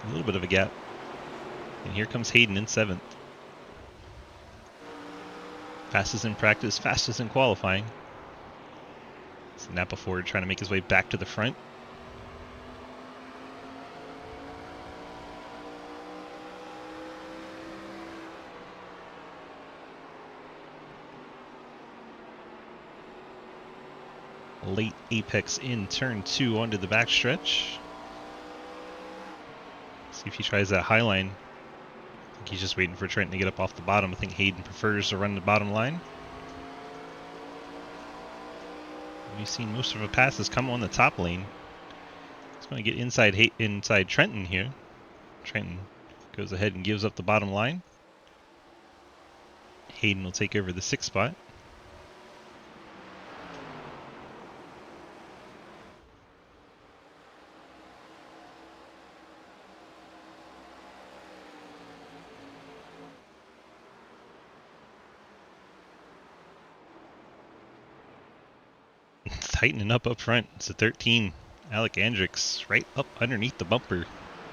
Speaker 1: a little bit of a gap. And here comes Hayden in 7th. Fastest in practice, fastest in qualifying. It's Napa Ford trying to make his way back to the front. Late apex in turn 2 onto the backstretch. See if he tries that high line. I think he's just waiting for Trenton to get up off the bottom. I think Hayden prefers to run the bottom line. We've seen most of the passes come on the top lane. He's going to get inside Trenton here. Trenton goes ahead and gives up the bottom line. Hayden will take over the 6th spot. Tightening up front. It's a 13. Alec Andrix right up underneath the bumper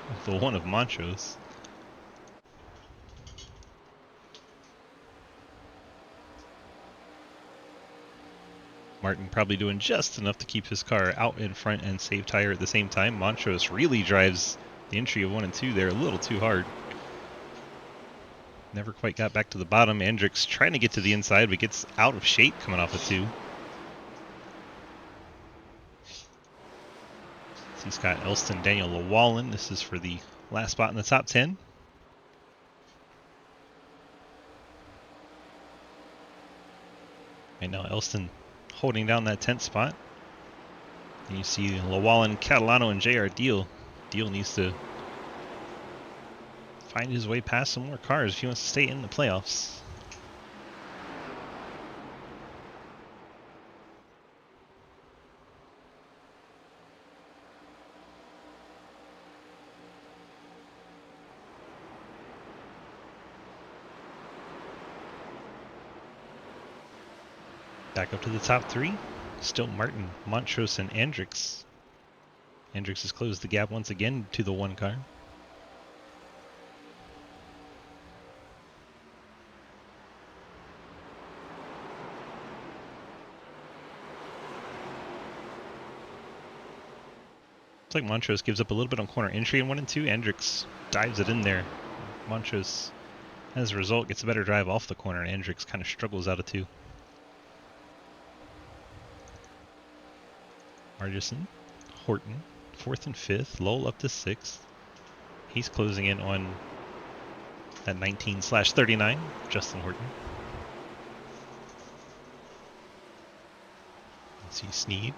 Speaker 1: of the 1 of Montrose. Martin probably doing just enough to keep his car out in front and save tire at the same time. Montrose really drives the entry of 1 and 2 there a little too hard. Never quite got back to the bottom. Andrix trying to get to the inside, but gets out of shape coming off of 2. See Scott Elston, Daniel Llewellyn. This is for the last spot in the top 10. Right now, Elston holding down that 10th spot. And you see Llewellyn, Catalano, and J.R. Deal. Deal needs to find his way past some more cars if he wants to stay in the playoffs. Back up to the top 3. Still Martin, Montrose, and Andrix. Andrix has closed the gap once again to the 1 car. Looks like Montrose gives up a little bit on corner entry in 1 and 2. Andrix dives it in there. Montrose, as a result, gets a better drive off the corner, and Andrix kind of struggles out of 2. Margison, Horton, 4th and 5th, Lowell up to 6th. He's closing in on that 19/39, Justin Horton. Let's see, Sneed,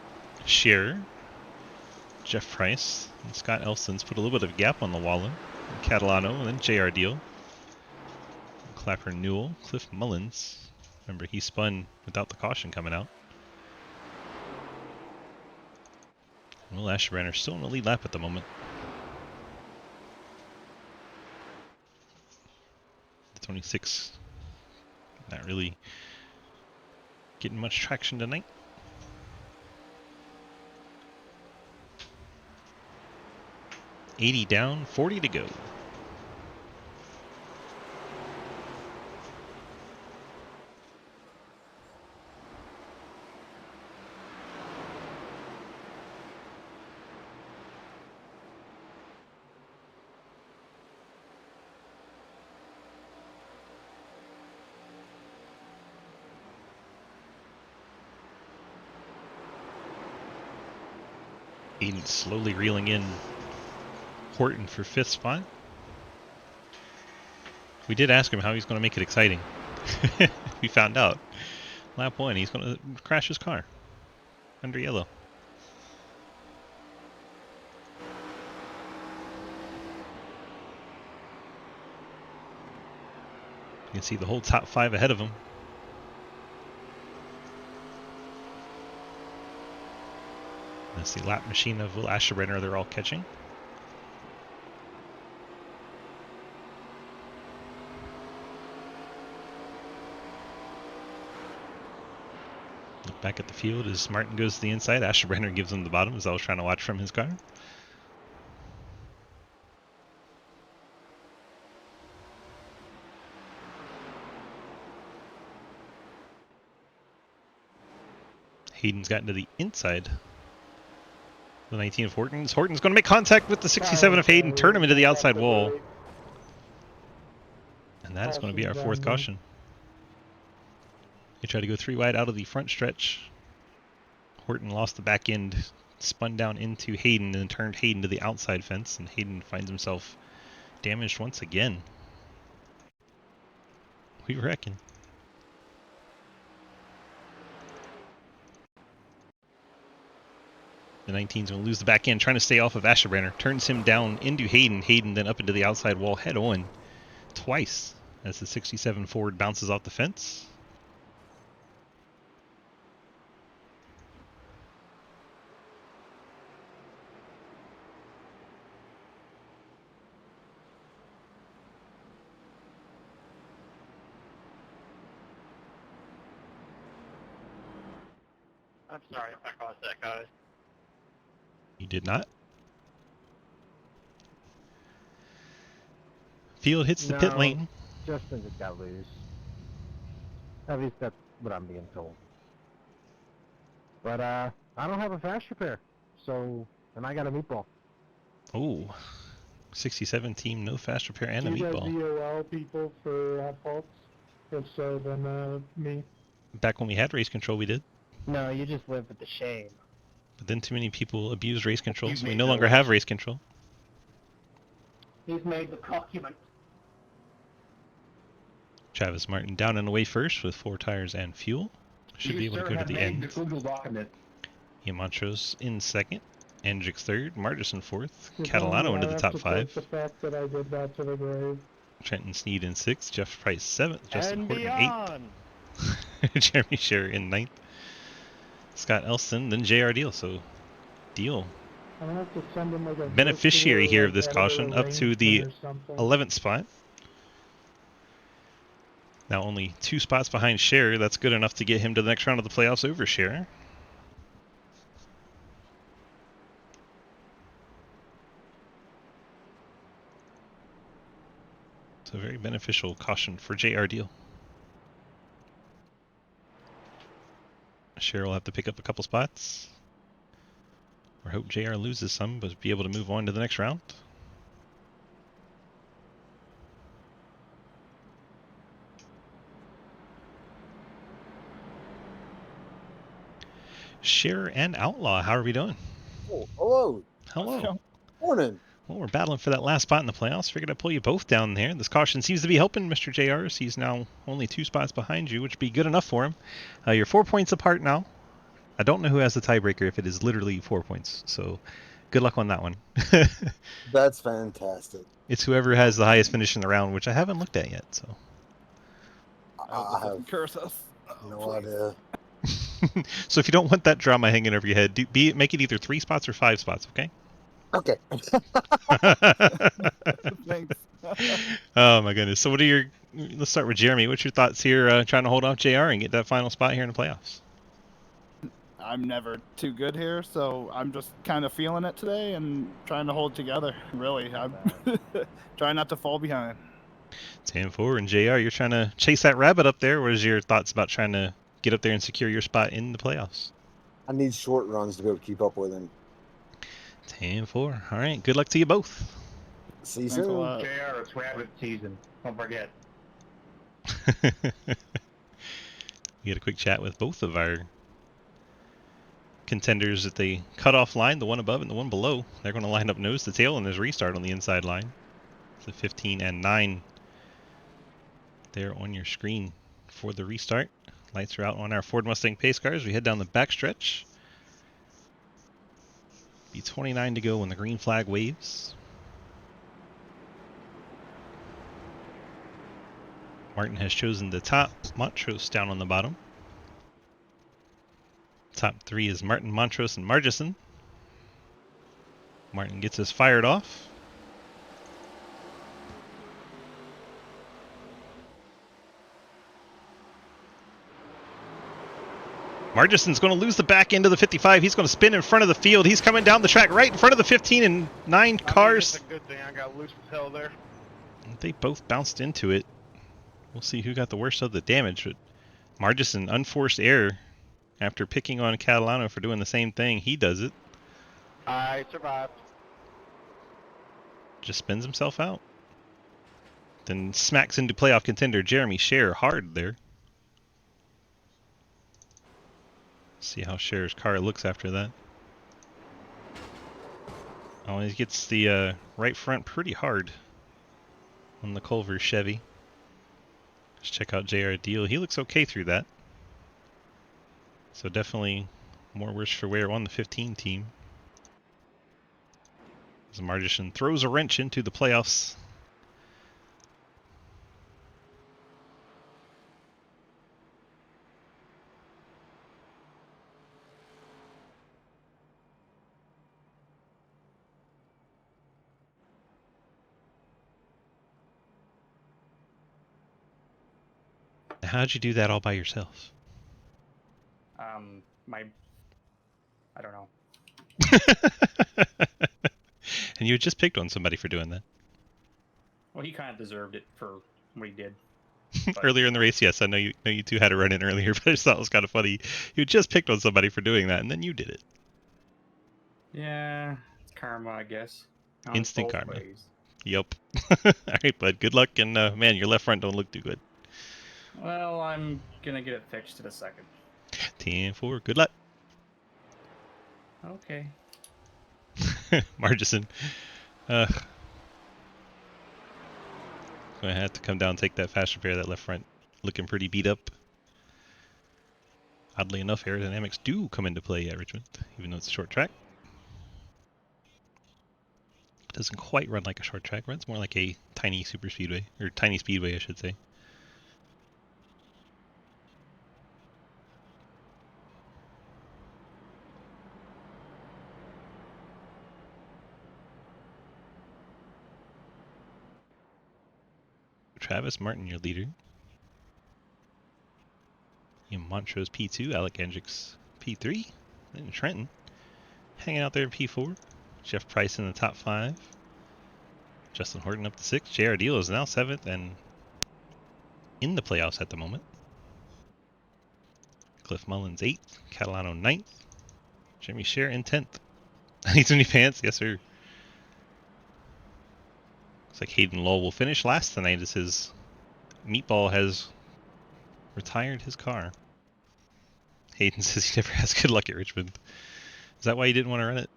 Speaker 1: Scherer, Jeff Price, and Scott Elston's put a little bit of a gap on Llewellyn, Catalano, and then J.R. Deal. Clapper Newell, Cliff Mullins. Remember, he spun without the caution coming out. Will Asherbrenner still in the lead lap at the moment. The 26 not really getting much traction tonight. $80 down, $40 to go. Hayden slowly reeling in Horton for 5th spot. We did ask him how he's going to make it exciting. We found out. Lap 1, he's going to crash his car under yellow. You can see the whole top 5 ahead of him. That's the lap machine of Will Asherbrenner they're all catching. Look back at the field as Martin goes to the inside. Asherbrenner gives him the bottom as I was trying to watch from his car. Hayden's gotten to the inside. The 19 of Horton's. Horton's going to make contact with the 67 of Hayden, turn him into the outside wall. And that is going to be our 4th caution. He tried to go 3 wide out of the front stretch. Horton lost the back end, spun down into Hayden, and turned Hayden to the outside fence, and Hayden finds himself damaged once again. We reckon. The 19's going to lose the back end, trying to stay off of Asherbrenner. Turns him down into Hayden. Hayden then up into the outside wall head on twice as the 67 Ford bounces off the fence.
Speaker 5: I'm sorry if I caused that, guys.
Speaker 1: You did not. Field hits the pit
Speaker 4: No.
Speaker 1: lane.
Speaker 4: Justin just got loose. At least that's what I'm being told. But I don't have a fast repair, so and I got a meatball.
Speaker 1: Oh, 67 team, no fast repair and a
Speaker 7: Do you guys
Speaker 1: meatball.
Speaker 7: DOL people for faults? If so, then me.
Speaker 1: Back when we had race control, we did.
Speaker 8: No, you just live with the shame.
Speaker 1: But then too many people abused race control,
Speaker 5: You
Speaker 1: so we
Speaker 5: made
Speaker 1: no longer
Speaker 5: those.
Speaker 1: have race control.
Speaker 8: He's made the document.
Speaker 1: Travis Martin down and away first with 4 tires and fuel. Should be able to go to the end.
Speaker 5: The Google document.
Speaker 1: Ian Montrose in 2nd. Hendricks 3rd. Margison 4th.
Speaker 7: You
Speaker 1: Catalano
Speaker 7: know,
Speaker 1: into
Speaker 7: I
Speaker 1: the
Speaker 7: have
Speaker 1: top
Speaker 7: to take
Speaker 1: 5.
Speaker 7: The fact that I did that to the grave.
Speaker 1: Trenton Sneed in 6th. Jeff Price 7th. Justin
Speaker 3: And
Speaker 1: Horton
Speaker 3: beyond.
Speaker 1: 8th. Jeremy Scherer in 9th. Scott Elston, then JR Deal. So Deal,
Speaker 7: I'm gonna have to send him like a
Speaker 1: beneficiary here of this
Speaker 7: virtual, like,
Speaker 1: caution,
Speaker 7: editor
Speaker 1: up to the
Speaker 7: arrangement or something.
Speaker 1: 11th spot. Now only 2 spots behind Scherer. That's good enough to get him to the next round of the playoffs over Scherer. So very beneficial caution for JR Deal. Scherer will have to pick up a couple spots. Or hope JR loses some, but be able to move on to the next round. Scherer and Outlaw, how are we doing?
Speaker 2: Oh, hello.
Speaker 1: Hello.
Speaker 2: Morning.
Speaker 1: Well, we're battling for that last spot in the playoffs. Figured I'd pull you both down there. This caution seems to be helping Mr. JR. He's now only 2 spots behind you, which would be good enough for him. You're 4 points apart now. I don't know who has the tiebreaker if it is literally 4 points. So good luck on that one.
Speaker 9: That's fantastic.
Speaker 1: It's whoever has the highest finish in the round, which I haven't looked at yet. So
Speaker 9: I have
Speaker 3: Curse us.
Speaker 9: no idea.
Speaker 1: So if you don't want that drama hanging over your head, make it either 3 spots or 5 spots, okay?
Speaker 9: Okay. Thanks.
Speaker 1: Oh my goodness. So what are your? Let's start with Jeremy. What's your thoughts here, trying to hold off JR and get that final spot here in the playoffs?
Speaker 10: I'm never too good here, so I'm just kind of feeling it today and trying to hold together. Really, I'm trying not to fall behind.
Speaker 1: 10-4, and JR, you're trying to chase that rabbit up there. What is your thoughts about trying to get up there and secure your spot in the playoffs?
Speaker 9: I need short runs to be able to keep up with him.
Speaker 1: 10-4. All right. Good luck to you both.
Speaker 9: See you
Speaker 10: Thanks a
Speaker 9: soon.
Speaker 10: lot.
Speaker 5: JR, it's rabbit season. Don't forget.
Speaker 1: We had a quick chat with both of our contenders at the cutoff line, the one above and the one below. They're going to line up nose to tail, and there's restart on the inside line. So 15 and 9 there on your screen for the restart. Lights are out on our Ford Mustang pace cars. We head down the backstretch. Be 29 to go when the green flag waves. Martin has chosen the top, Montrose down on the bottom. Top 3 is Martin, Montrose, and Margison. Martin gets us fired off. Margison's going to lose the back end of the 55. He's going to spin in front of the field. He's coming down the track right in front of the 15 and 9 cars.
Speaker 3: That's a good thing I got loose as hell there.
Speaker 1: They both bounced into it. We'll see who got the worst of the damage. But Margison, unforced error after picking on Catalano for doing the same thing. He does it.
Speaker 3: I survived.
Speaker 1: Just spins himself out. Then smacks into playoff contender Jeremy Scher hard there. See how Scher's car looks after that. Oh, he gets the right front pretty hard on the Culver Chevy. Let's check out JR Deal. He looks okay through that. So definitely more worse for wear on the 15 team. As Margison throws a wrench into the playoffs. How'd you do that all by yourself?
Speaker 5: I don't know.
Speaker 1: And you had just picked on somebody for doing that.
Speaker 5: Well, he kind of deserved it for what he did.
Speaker 1: Earlier in the race, yes, I know you two had to run in earlier, but I just thought it was kind of funny. You just picked on somebody for doing that, and then you did it.
Speaker 5: Yeah, it's karma, I guess.
Speaker 1: Instant karma. Yup. All right, bud. Good luck, and man, your left front don't look too good.
Speaker 5: Well, I'm gonna get it fixed in a second.
Speaker 1: 10-4. Good luck.
Speaker 5: Okay.
Speaker 1: Margison. Gonna have to come down and take that fast repair. That left front looking pretty beat up. Oddly enough, aerodynamics do come into play at Richmond, even though it's a short track. It doesn't quite run like a short track. Runs more like a tiny super speedway, or tiny speedway, I should say. Travis Martin, your leader. In Montrose P2, Alec Hendricks P3, and Trenton hanging out there in P4. Jeff Price in the top 5. Justin Horton up to 6. JR Deal is now 7th and in the playoffs at the moment. Cliff Mullins 8th. Catalano 9th. Jeremy Scher in 10th. Need some new pants? Yes, sir. Looks like Hayden Lowell will finish last tonight as his meatball has retired his car. Hayden says he never has good luck at Richmond. Is that why you didn't want to run it?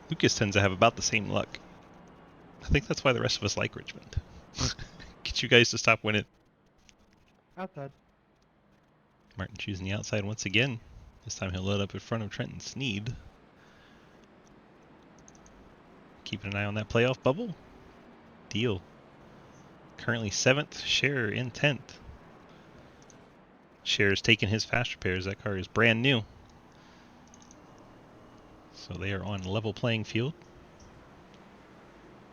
Speaker 1: Lucas tends to have about the same luck. I think that's why the rest of us like Richmond. Get you guys to stop winning.
Speaker 4: Outside.
Speaker 1: Martin choosing the outside once again. This time he'll load up in front of Trenton Sneed. Keeping an eye on that playoff bubble. Deal. currently 7th, Scherer in 10th. Scherer's taken his fast repairs. That car is brand new. So they are on level playing field.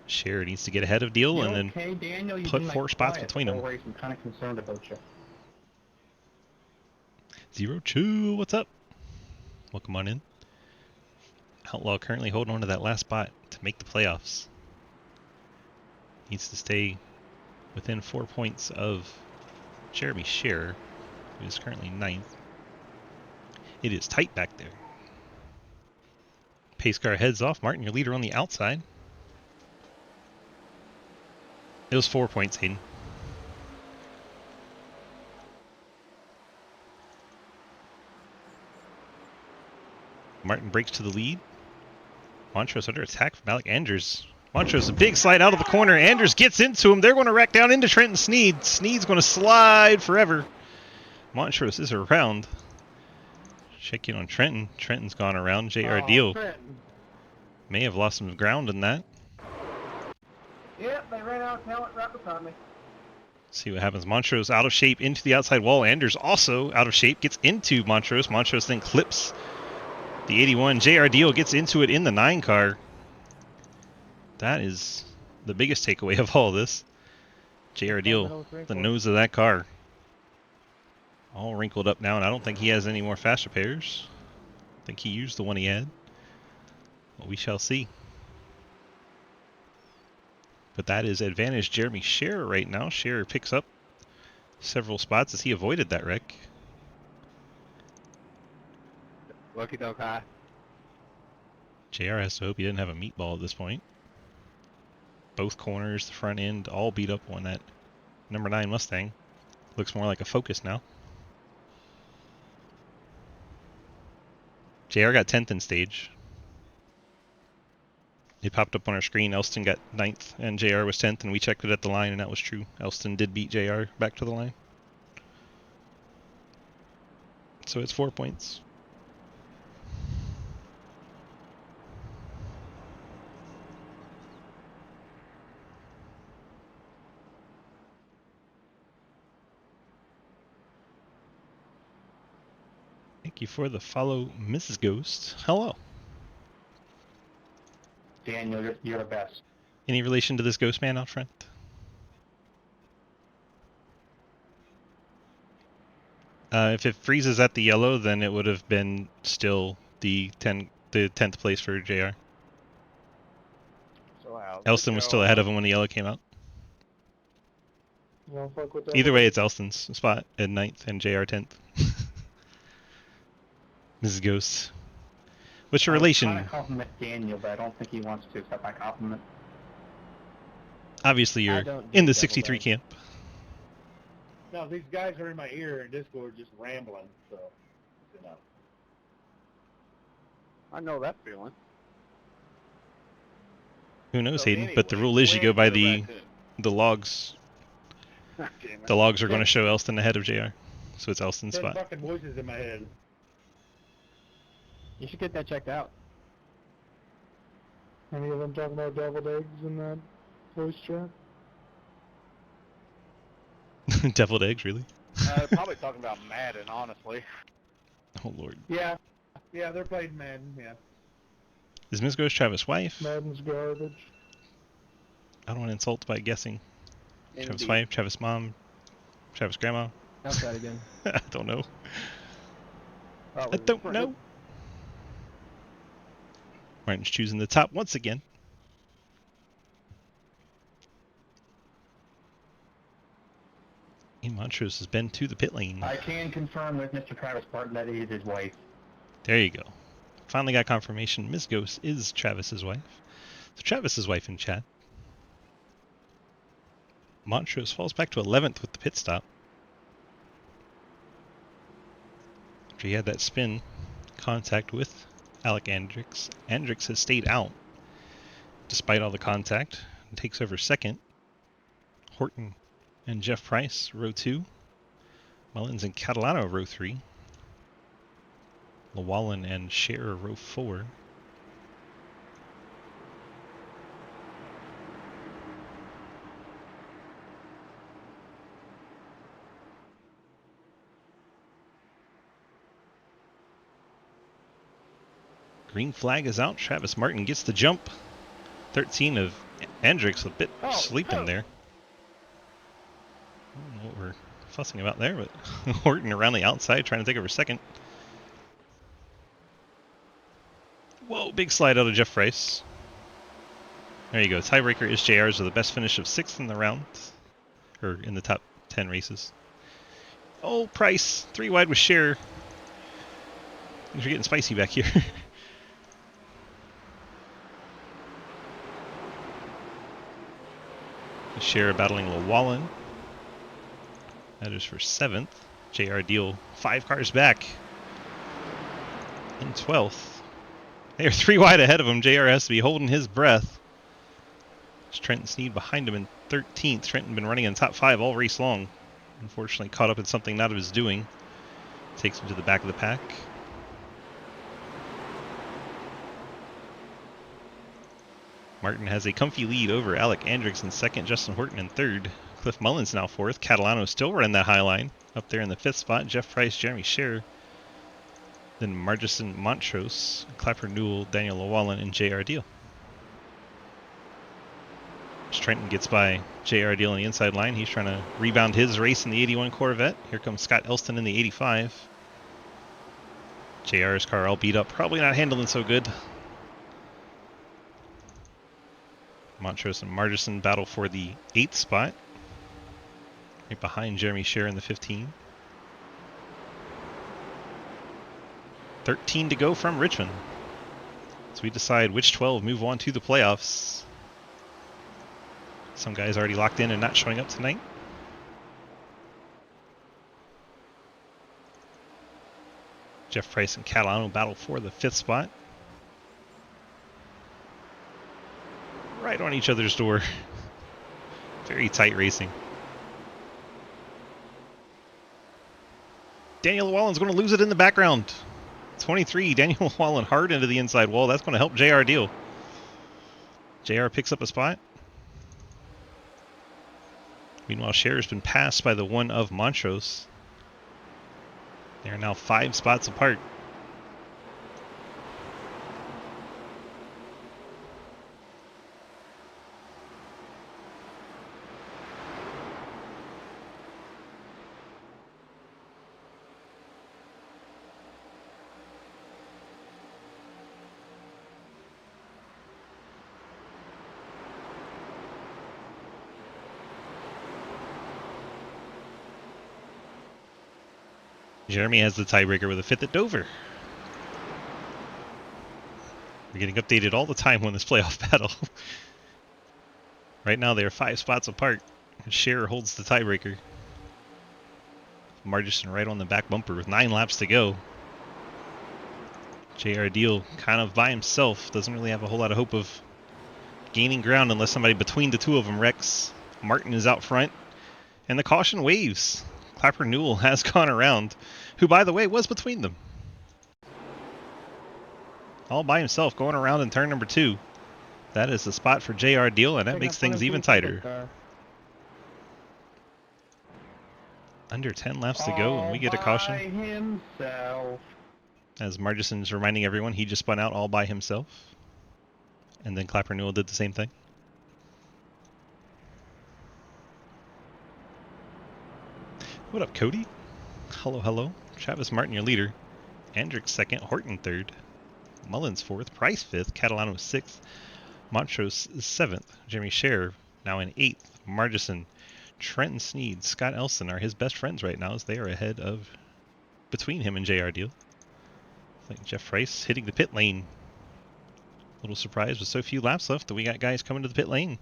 Speaker 1: Scherer needs to get ahead of Deal and then
Speaker 5: okay, Daniel? You
Speaker 1: put
Speaker 5: been,
Speaker 1: 4 spots
Speaker 5: quiet
Speaker 1: between
Speaker 5: the whole
Speaker 1: them.
Speaker 5: race. I'm kind of concerned about you.
Speaker 1: 0-2, what's up? Welcome on in. Outlaw currently holding on to that last spot to make the playoffs. Needs to stay within 4 points of Jeremy Scherer, who is currently 9th. It is tight back there. Pace car heads off. Martin, your leader on the outside. It was 4 points, Hayden. Martin breaks to the lead. Montrose under attack from Alec Andrews. Montrose, a big slide out of the corner. Andrews gets into him. They're going to wreck down into Trenton Sneed. Sneed's going to slide forever. Montrose is around. Check in on Trenton. Trenton's gone around. JR Deal
Speaker 4: Trenton.
Speaker 1: may have lost some ground in that.
Speaker 4: Yep, they ran out of talent right beside me.
Speaker 1: See what happens. Montrose out of shape into the outside wall. Anders also out of shape. Gets into Montrose. Montrose then clips the 81. JR Deal gets into it in the 9 car. That is the biggest takeaway of all this. JR Deal, the nose of that car. All wrinkled up now, and I don't think he has any more fast repairs. I think he used the one he had. Well, we shall see. But that is advantage Jeremy Scherer right now. Scherer picks up several spots as he avoided that wreck.
Speaker 3: Lucky dog high.
Speaker 1: JR has to hope he didn't have a meatball at this point. Both corners, the front end, all beat up on that number 9 Mustang. Looks more like a Focus now. JR got 10th in stage. It popped up on our screen. Elston got 9th and JR was 10th, and we checked it at the line, and that was true. Elston did beat JR back to the line. So it's 4 points. Thank you for the follow, Mrs. Ghost. Hello.
Speaker 5: Daniel, you're the best.
Speaker 1: Any relation to this ghost man out front? If it freezes at the yellow, then it would have been still the 10th place for JR.
Speaker 3: So how's it
Speaker 1: Elston was still ahead of him when the yellow came out.
Speaker 7: You don't fuck with that?
Speaker 1: Either way, it's Elston's spot at 9th and JR 10th. Mrs. Ghost. What's your relation?
Speaker 5: I'm trying to compliment Daniel, but I don't think he wants to accept my compliment.
Speaker 1: Obviously, you're in the 63 camp.
Speaker 7: No, these guys are in my ear in Discord just rambling, so, you know.
Speaker 3: I know that feeling.
Speaker 1: Who knows,
Speaker 3: So
Speaker 1: Hayden? But the rule is you go by the logs.
Speaker 3: Damn it.
Speaker 1: The logs are going to show Elston ahead of JR. So it's Elston's
Speaker 7: 10
Speaker 1: spot.
Speaker 7: fucking voices in my head.
Speaker 8: You should get that checked out.
Speaker 7: Any of them talking about deviled eggs in that voice chat?
Speaker 1: Deviled eggs, really?
Speaker 3: Probably talking about Madden, honestly.
Speaker 1: Oh, Lord.
Speaker 7: Yeah. Yeah, they're playing Madden, yeah.
Speaker 1: Is Ms. Ghost Travis' wife?
Speaker 7: Madden's garbage.
Speaker 1: I don't want to insult by guessing. Travis'
Speaker 3: Indeed.
Speaker 1: wife, Travis' mom, Travis' grandma?
Speaker 8: Outside again.
Speaker 1: I don't know. I
Speaker 3: Probably
Speaker 1: don't
Speaker 3: friend.
Speaker 1: know. Martin's choosing the top once again. And Montrose has been to the pit lane.
Speaker 5: I can confirm with Mr. Travis Barton that he is his wife.
Speaker 1: There you go. Finally got confirmation. Ms. Ghost is Travis's wife. So Travis's wife in chat. Montrose falls back to 11th with the pit stop. After he had that spin contact with Alec Andrix. Andrix has stayed out despite all the contact and takes over second. Horton and Jeff Price, row 2. Mullins and Catalano, row 3. Llewellyn and Scherer, row 4. Green flag is out. Travis Martin gets the jump. 13 of Hendricks, a bit sleeping there. I don't know what we're fussing about there, but Horton around the outside trying to take over second. Whoa, big slide out of Jeff Price. There you go. Tiebreaker is JR's with the best finish of 6th in the round, or in the top 10 races. Oh, Price, 3 wide with Scherer. Things are getting spicy back here. Scherer battling Llewellyn. That is for 7th. JR Deal 5 cars back in 12th. They are 3 wide ahead of him. JR has to be holding his breath. There's Trenton Sneed behind him in 13th. Trenton been running in top 5 all race long. Unfortunately caught up in something not of his doing. Takes him to the back of the pack. Martin has a comfy lead over Alec Andricks in 2nd, Justin Horton in 3rd. Cliff Mullins now 4th. Catalano still running that high line. Up there in the 5th spot, Jeff Price, Jeremy Scherer. Then Margison Montrose, Clapper Newell, Daniel Llewellyn, and JR Deal. As Trenton gets by JR Deal on the inside line, he's trying to rebound his race in the 81 Corvette. Here comes Scott Elston in the 85. JR's car all beat up, probably not handling so good. Montrose and Margison battle for the 8th spot. Right behind Jeremy Scherer in the 15. 13 to go from Richmond. So we decide which 12 move on to the playoffs. Some guys already locked in and not showing up tonight. Jeff Price and Catalano battle for the 5th spot. Right on each other's door. Very tight racing. Daniel Llewellyn's going to lose it in the background. 23, Daniel Llewellyn hard into the inside wall. That's going to help JR Deal. JR picks up a spot. Meanwhile, Scherer's been passed by the 1 of Montrose. They are now 5 spots apart. Jeremy has the tiebreaker with a 5th at Dover. We're getting updated all the time on this playoff battle. Right now they are 5 spots apart. Scherer holds the tiebreaker. Margison right on the back bumper with 9 laps to go. JR Deal kind of by himself. Doesn't really have a whole lot of hope of gaining ground unless somebody between the 2 of them wrecks. Martin is out front. And the caution waves. Clapper Newell has gone around, who, by the way, was between them. All by himself, going around in turn number 2. That is the spot for JR Deal, and that makes things even tighter. Under 10 laps to go, and we get a caution.
Speaker 7: Himself.
Speaker 1: As Margison's reminding everyone, he just spun out all by himself. And then Clapper Newell did the same thing. What up, Cody? Hello, hello. Travis Martin, your leader. Hendricks 2nd, Horton 3rd. Mullins 4th, Price 5th, Catalano 6th, Montrose 7th, Jeremy Scherer now in 8th, Margison, Trenton Sneed, Scott Elston are his best friends right now as they are ahead of, between him and JR Deal. I think Jeff Price hitting the pit lane. A little surprised with so few laps left that we got guys coming to the pit lane.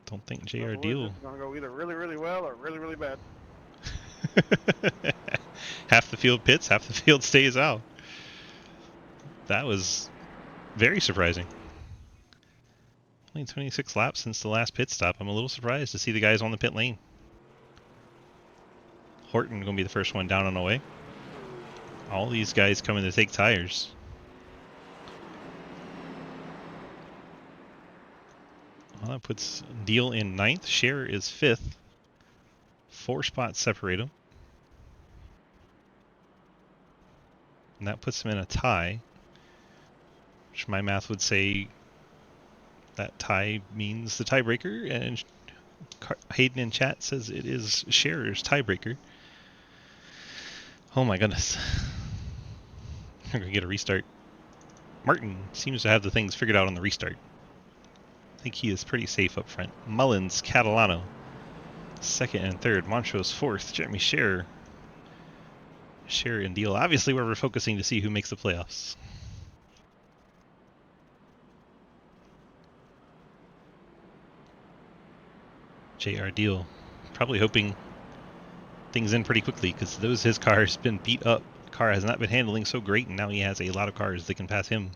Speaker 1: Don't think JR Deal.
Speaker 3: It's gonna go either really, really well or really, really bad.
Speaker 1: Half the field pits, half the field stays out. That was very surprising. Only 26 laps since the last pit stop. I'm a little surprised to see the guys on the pit lane. Horton going to be the first one down on the way. All these guys coming to take tires. Well, that puts Deal in 9th. Scherer is 5th. 4 spots separate them. And that puts him in a tie, which my math would say that tie means the tiebreaker, and Hayden in chat says it is Scherer's tiebreaker. Oh my goodness. We're going to get a restart. Martin seems to have the things figured out on the restart. I think he is pretty safe up front. Mullins, Catalano, second and third. Montrose, fourth. Jeremy Scherer. Scherer and Deal. Obviously, where we're focusing to see who makes the playoffs. JR Deal. Probably hoping things in pretty quickly because his car's been beat up. Car has not been handling so great, and now he has a lot of cars that can pass him.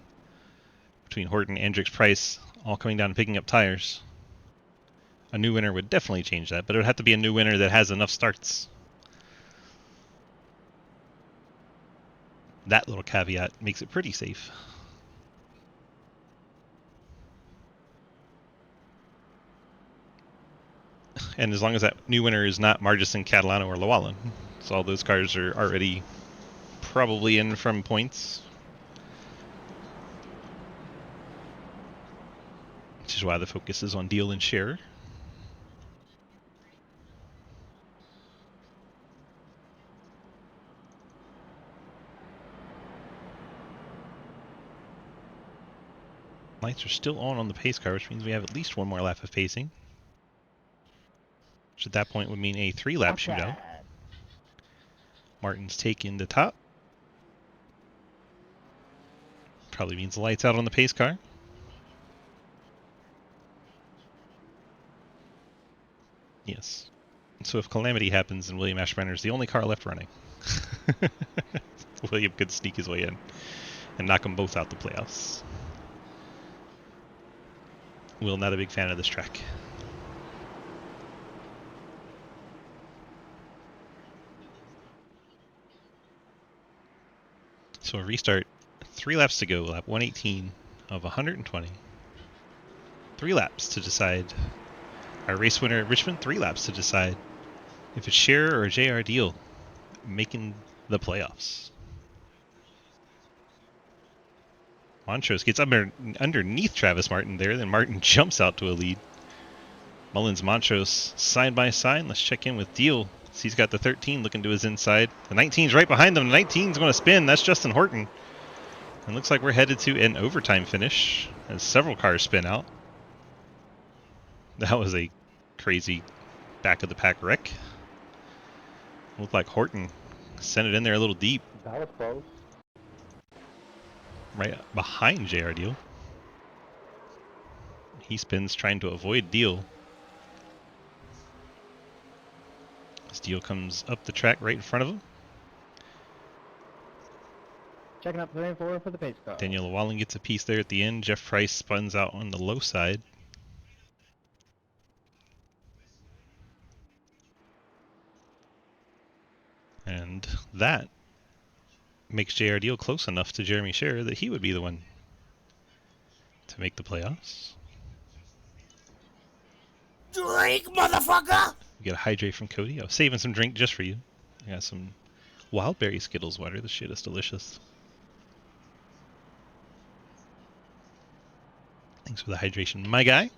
Speaker 1: Between Horton, Andrix, Price, all coming down and picking up tires. A new winner would definitely change that, but it would have to be a new winner that has enough starts. That little caveat makes it pretty safe. And as long as that new winner is not Margison, Catalano, or Llewellyn. So all those cars are already probably in from points. Which is why the focus is on Deal and Scherer. Lights are still on the pace car, which means we have at least one more lap of pacing. Which at that point would mean a 3-lap shootout. Martin's taking the top. Probably means the lights out on the pace car. Yes. So if calamity happens and William Ashbrenner is the only car left running, William could sneak his way in and knock them both out the playoffs. Will, not a big fan of this track. So a restart, 3 laps to go, lap 118 of 120. 3 laps to decide our race winner at Richmond, 3 laps to decide if it's Scherer or JR Deal making the playoffs. Montrose gets underneath Travis Martin there, then Martin jumps out to a lead. Mullins, Montrose side by side. Let's check in with Deal. He's got the 13 looking to his inside. The 19's right behind them. The 19's going to spin. That's Justin Horton. And looks like we're headed to an overtime finish as several cars spin out. That was a crazy back of the pack wreck. Looked like Horton sent it in there a little deep.
Speaker 4: That was close.
Speaker 1: Right behind JR Deal. He spins trying to avoid Deal. As Deal comes up the track right in front of him.
Speaker 8: Checking out the lane forward for the pace car.
Speaker 1: Daniel Llewellyn gets a piece there at the end. Jeff Price spins out on the low side. And that makes JR Deal close enough to Jeremy Scherer that he would be the one to make the playoffs.
Speaker 11: Drink, motherfucker!
Speaker 1: We get a hydrate from Cody. I was saving some drink just for you. I got some Wildberry Skittles water. This shit is delicious. Thanks for the hydration, my guy.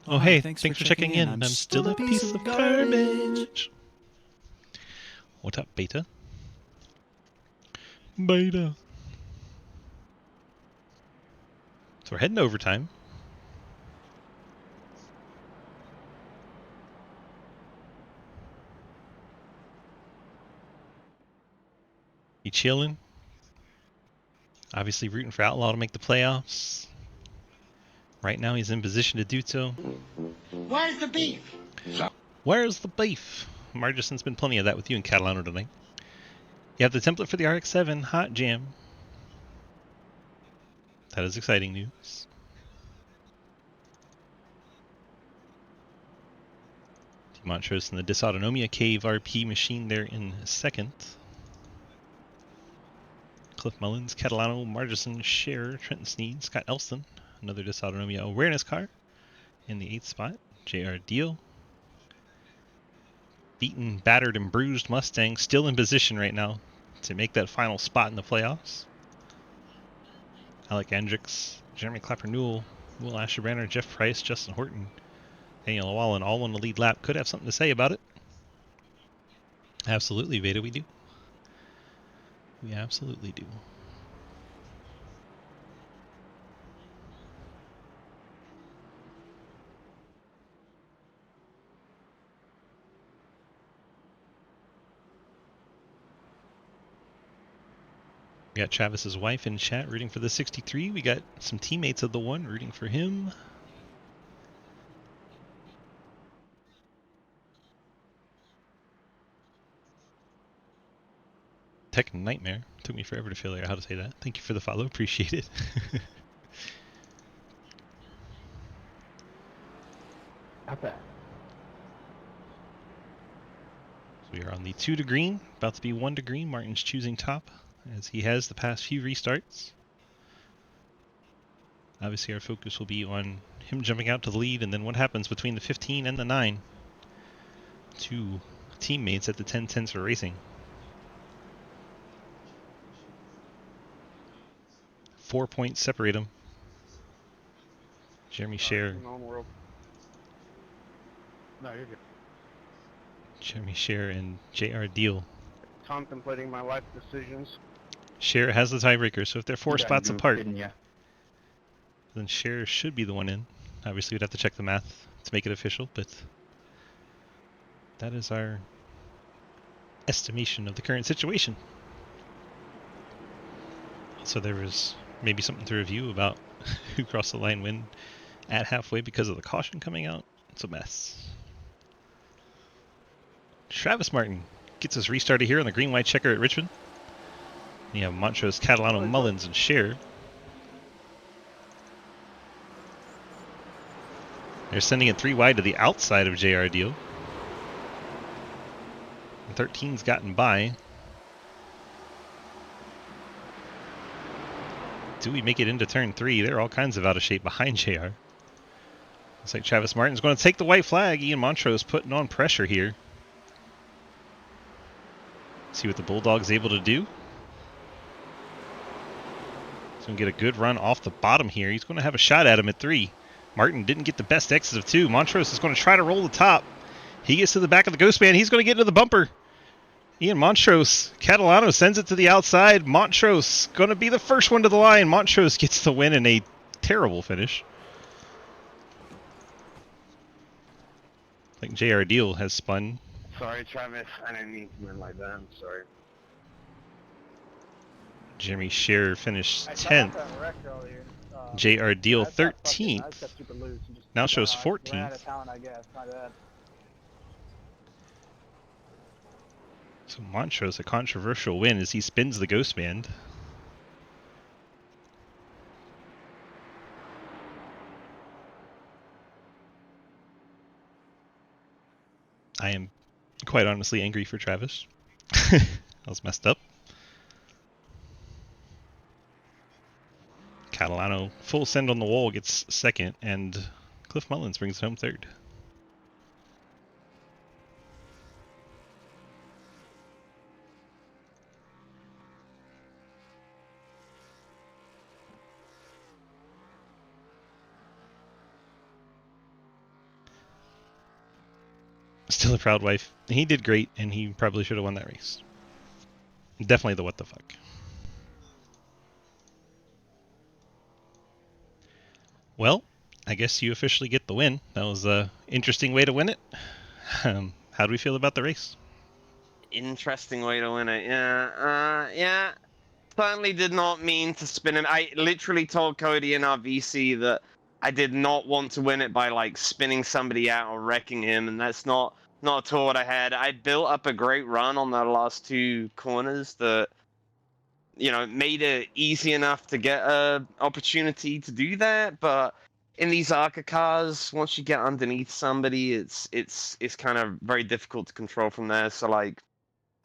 Speaker 1: Oh, hey, thanks for checking in. I'm still a piece of garbage. What's up, Beta? Beta. So we're heading to overtime. You chilling? Obviously rooting for Outlaw to make the playoffs. Right now he's in position to do so.
Speaker 11: Where's the beef?
Speaker 1: Where's the beef? Margison's been plenty of that with you in Catalano tonight. You have the template for the RX-7 Hot Jam. That is exciting news. Montrose in the Dysautonomia Cave RP machine there in second. Cliff Mullins, Catalano, Margison, Scherer, Trenton Sneed, Scott Elston, another Dysautonomia awareness car in the 8th spot. JR Deal. Beaten, battered, and bruised Mustang still in position right now. to make that final spot in the playoffs. Alec Hendricks, Jeremy Clapper-Newell, Will Asherbanner, Jeff Price, Justin Horton, Daniel Wallen, all on the lead lap. Could have something to say about it. Absolutely, Veda, we do. We absolutely do. We got Travis's wife in chat rooting for the 63. We got some teammates of the one rooting for him. Tech Nightmare. Took me forever to figure out how to say that. Thank you for the follow. Appreciate it.
Speaker 4: Not bad.
Speaker 1: So we are on the 2 to green. About to be 1 to green. Martin's choosing top, as he has the past few restarts. Obviously our focus will be on him jumping out to the lead, and then what happens between the 15 and the 9. 2 teammates at the 10-10 for racing. 4 points separate them. Jeremy Scher.
Speaker 3: No, you're good.
Speaker 1: Jeremy Scher and JR Deal.
Speaker 3: Contemplating my life decisions.
Speaker 1: Scher has the tiebreaker, so if they're 4
Speaker 5: You got
Speaker 1: spots
Speaker 5: goofed,
Speaker 1: apart,
Speaker 5: didn't ya?
Speaker 1: then Scher should be the one in. Obviously, we'd have to check the math to make it official, but that is our estimation of the current situation. So there was maybe something to review about who crossed the line when at halfway because of the caution coming out. It's a mess. Travis Martin gets us restarted here on the green-white checker at Richmond. You have Montrose, Catalano, Mullins, and Scher. They're sending it 3 wide to the outside of JR Deal. 13's gotten by. Do we make it into turn 3? They're all kinds of out of shape behind JR. Looks like Travis Martin's going to take the white flag. Ian Montrose putting on pressure here. See what the Bulldog's able to do. He's going to get a good run off the bottom here. He's going to have a shot at him at 3. Martin didn't get the best exit of 2. Montrose is going to try to roll the top. He gets to the back of the Ghost Man. He's going to get into the bumper. Ian Montrose. Catalano sends it to the outside. Montrose going to be the first one to the line. Montrose gets the win in a terrible finish. I think JR Deal has spun.
Speaker 3: Sorry, Travis. I didn't mean to win like that. I'm sorry.
Speaker 1: Jeremy Scher finished 10th. JR Deal 13th. Now shows 14th. So Montrose, a controversial win as he spins the Ghost Band. I am quite honestly angry for Travis. I was messed up. Catalano, full send on the wall, gets 2nd, and Cliff Mullins brings it home 3rd. Still a proud wife. He did great, and he probably should have won that race. Definitely the what the fuck. Well, I guess you officially get the win. That was an interesting way to win it. How do we feel about the race?
Speaker 12: Interesting way to win it. Yeah. Certainly did not mean to spin it. I literally told Cody in our VC that I did not want to win it by like spinning somebody out or wrecking him, and that's not at all what I had. I built up a great run on the last 2 corners that, you know, made it easy enough to get a opportunity to do that. But in these ARCA cars, once you get underneath somebody, it's kind of very difficult to control from there. So like,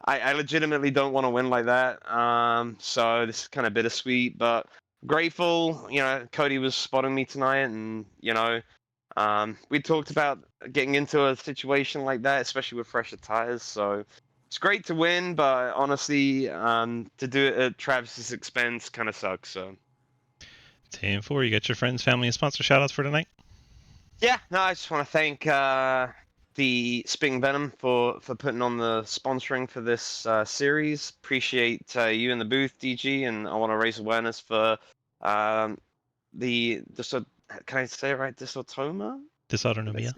Speaker 12: I legitimately don't want to win like that. So this is kind of bittersweet, but grateful. You know, Cody was spotting me tonight, and you know, we talked about getting into a situation like that, especially with fresher tires. So it's great to win, but honestly, to do it at Travis's expense kind of sucks. So
Speaker 1: 10-4. You got your friends, family, and sponsor shoutouts for tonight?
Speaker 12: yeah, no, I just want to thank the Spittin Venom for putting on the sponsoring for this series. Appreciate you in the booth, DG, and I want to raise awareness for the can I say it right? Dysautonomia?
Speaker 1: Dysautonomia.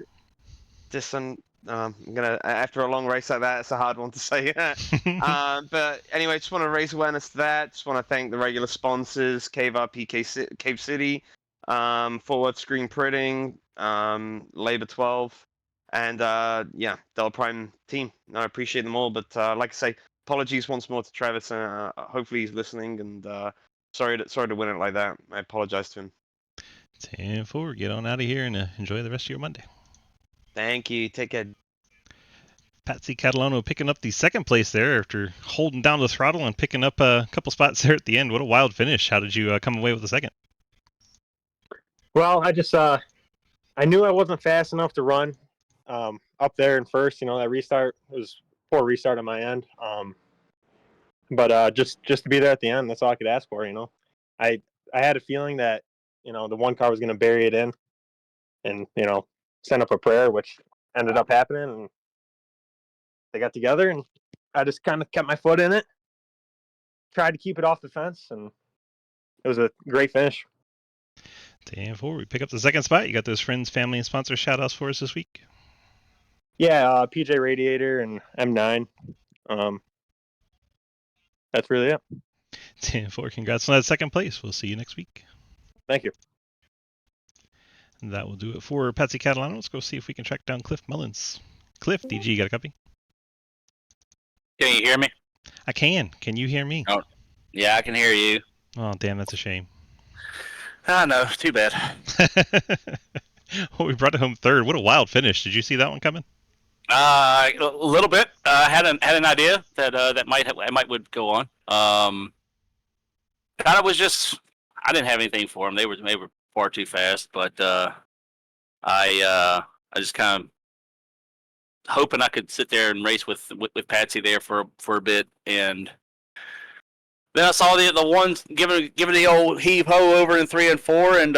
Speaker 12: I'm gonna after a long race like that, it's a hard one to say. But anyway, just want to raise awareness to that. Just want to thank the regular sponsors: Cave RP, Cave City, Forward Screen Printing, Labor 12, and yeah, Delta Prime team. I appreciate them all. But like I say, apologies once more to Travis. Hopefully he's listening. And sorry to win it like that. I apologize to him.
Speaker 1: 10-4. Get on out of here and enjoy the rest of your Monday.
Speaker 12: Thank you. Take care.
Speaker 1: Patsy Catalano picking up the second place there after holding down the throttle and picking up a couple spots there at the end. What a wild finish. How did you come away with the second?
Speaker 13: Well, I just I knew I wasn't fast enough to run up there in first. That restart was poor restart on my end. But just to be there at the end, that's all I could ask for. I had a feeling that the one car was going to bury it in, and send up a prayer, which ended up happening, and they got together, and I just kind of kept my foot in it, tried to keep it off the fence, and it was a great finish.
Speaker 1: 10-4. We pick up the second spot. You got those friends, family, and sponsor shout-outs for us this week?
Speaker 13: Yeah, PJ Radiator and M9. That's really it.
Speaker 1: 10-4. Congrats on that second place. We'll see you next week.
Speaker 13: Thank you.
Speaker 1: And that will do it for Patsy Catalano. Let's go see if we can track down Cliff Mullins. Cliff, DG, you got a copy?
Speaker 14: Can you hear me?
Speaker 1: I can. Can you hear me?
Speaker 14: Oh, yeah, I can hear you.
Speaker 1: Oh, damn, that's a shame.
Speaker 14: I know, too bad.
Speaker 1: Well, we brought it home third. What a wild finish. Did you see that one coming?
Speaker 14: A little bit. Had an idea that might would go on. Kind of was just I didn't have anything for them. They were far too fast, but I just kind of hoping I could sit there and race with Patsy there for a bit, and then I saw the ones giving the old heave ho over in 3 and 4, and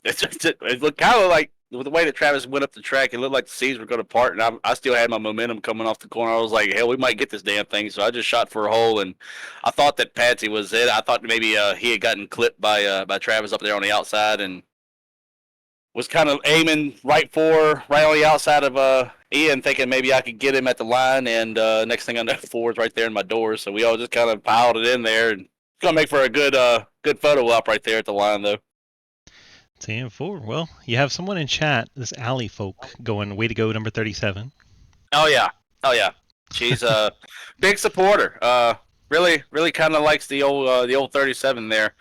Speaker 14: it looked kind of like with the way that Travis went up the track, it looked like the seas were going to part, and I still had my momentum coming off the corner. I was like, hell, we might get this damn thing. So I just shot for a hole, and I thought that Patsy was it. I thought maybe he had gotten clipped by Travis up there on the outside, and was kind of aiming right on the outside of Ian, thinking maybe I could get him at the line, and next thing I know, 4 is right there in my door. So we all just kind of piled it in there, and it's going to make for a good photo op right there at the line, though.
Speaker 1: 10-4. Well, you have someone in chat, this Alley folk, going, way to go, number 37.
Speaker 14: Oh yeah. She's a big supporter. Really kind of likes the old 37 there.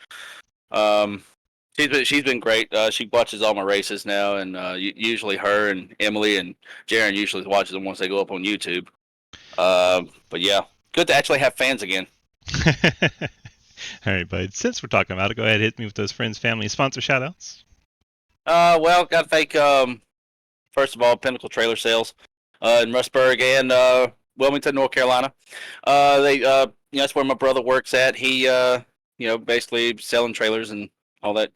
Speaker 14: She's been great. She watches all my races now, and usually her and Emily and Jaron usually watches them once they go up on YouTube. But yeah, good to actually have fans again.
Speaker 1: All right, bud. Since we're talking about it, go ahead and hit me with those friends, family, sponsor shout-outs.
Speaker 14: Well, got to thank first of all Pinnacle Trailer Sales in Rustburg and Wilmington, North Carolina. That's where my brother works at. He basically selling trailers and all that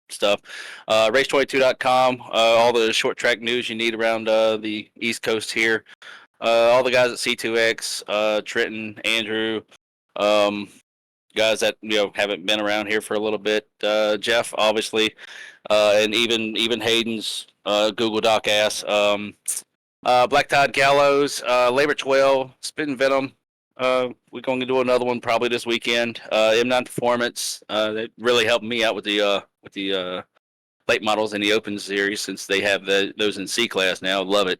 Speaker 14: stuff. Race22.com, all the short track news you need around the East Coast here. All the guys at C2X, Trenton, Andrew, guys that haven't been around here for a little bit. Jeff, obviously, and even Hayden's Google Doc ass. Black Tide Gallows, Labor 12, Spittin Venom. We're going to do another one probably this weekend. M9 Performance. They really helped me out with the late models in the Open Series since they have those in C class now. Love it.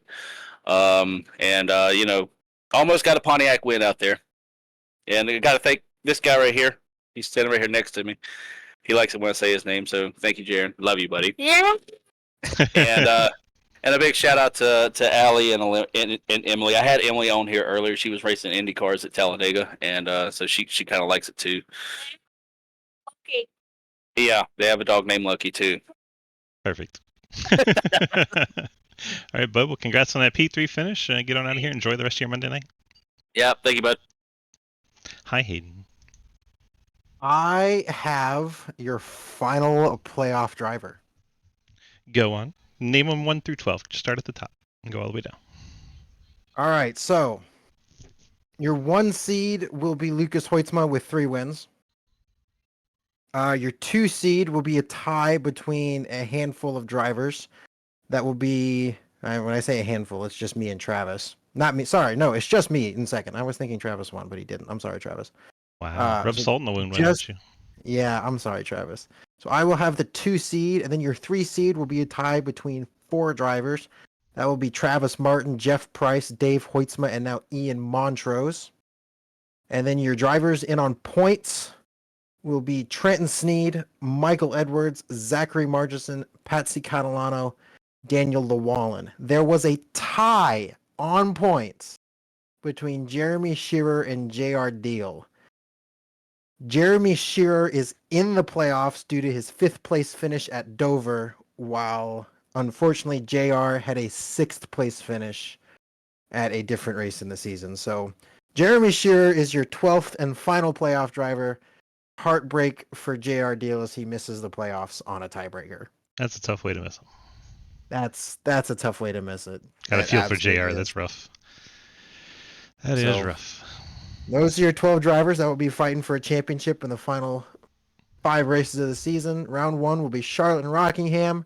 Speaker 14: Almost got a Pontiac win out there. And I got to thank this guy right here. He's standing right here next to me. He likes it when I say his name, so thank you, Jaron. Love you, buddy. Yeah. And a big shout out to Allie and Emily. I had Emily on here earlier. She was racing Indy cars at Talladega, and so she kind of likes it too. Lucky. Yeah, they have a dog named Lucky too.
Speaker 1: Perfect. All right, bud. Well, congrats on that P3 finish. Get on out of here. Enjoy the rest of your Monday night.
Speaker 14: Yeah, thank you, bud.
Speaker 1: Hi, Hayden.
Speaker 2: I have your final playoff driver.
Speaker 1: Go on. Name them 1 through 12. Just start at the top and go all the way down.
Speaker 2: All right, so your 1 seed will be Lucas Hoitzma with 3 wins. Your 2 seed will be a tie between a handful of drivers. That will be, when I say a handful, it's just me and Travis. Not me. Sorry, no, it's just me in second. I was thinking Travis won, but he didn't. I'm sorry, Travis.
Speaker 1: Wow. Rub
Speaker 2: So
Speaker 1: salt in the wound, why don't you?
Speaker 2: Yeah, I'm sorry, Travis. So I will have the 2 seed, and then your 3 seed will be a tie between 4 drivers. That will be Travis Martin, Jeff Price, Dave Hoitzma, and now Ian Montrose. And then your drivers in on points will be Trenton Sneed, Michael Edwards, Zachary Margison, Patsy Catalano, Daniel Llewellyn. There was a tie on points between Jeremy Shearer and J.R. Deal. Jeremy Shearer is in the playoffs due to his 5th place finish at Dover, while unfortunately JR had a 6th place finish at a different race in the season. So Jeremy Shearer is your 12th and final playoff driver. Heartbreak for JR Deal as he misses the playoffs on a tiebreaker.
Speaker 1: That's a tough way to miss him.
Speaker 2: That's a tough way to miss it.
Speaker 1: Got a
Speaker 2: It
Speaker 1: feel for
Speaker 2: absolutely
Speaker 1: JR.
Speaker 2: is.
Speaker 1: That's rough. That is
Speaker 2: So,
Speaker 1: rough.
Speaker 2: Those are your 12 drivers that will be fighting for a championship in the final 5 races of the season. Round 1 will be Charlotte and Rockingham.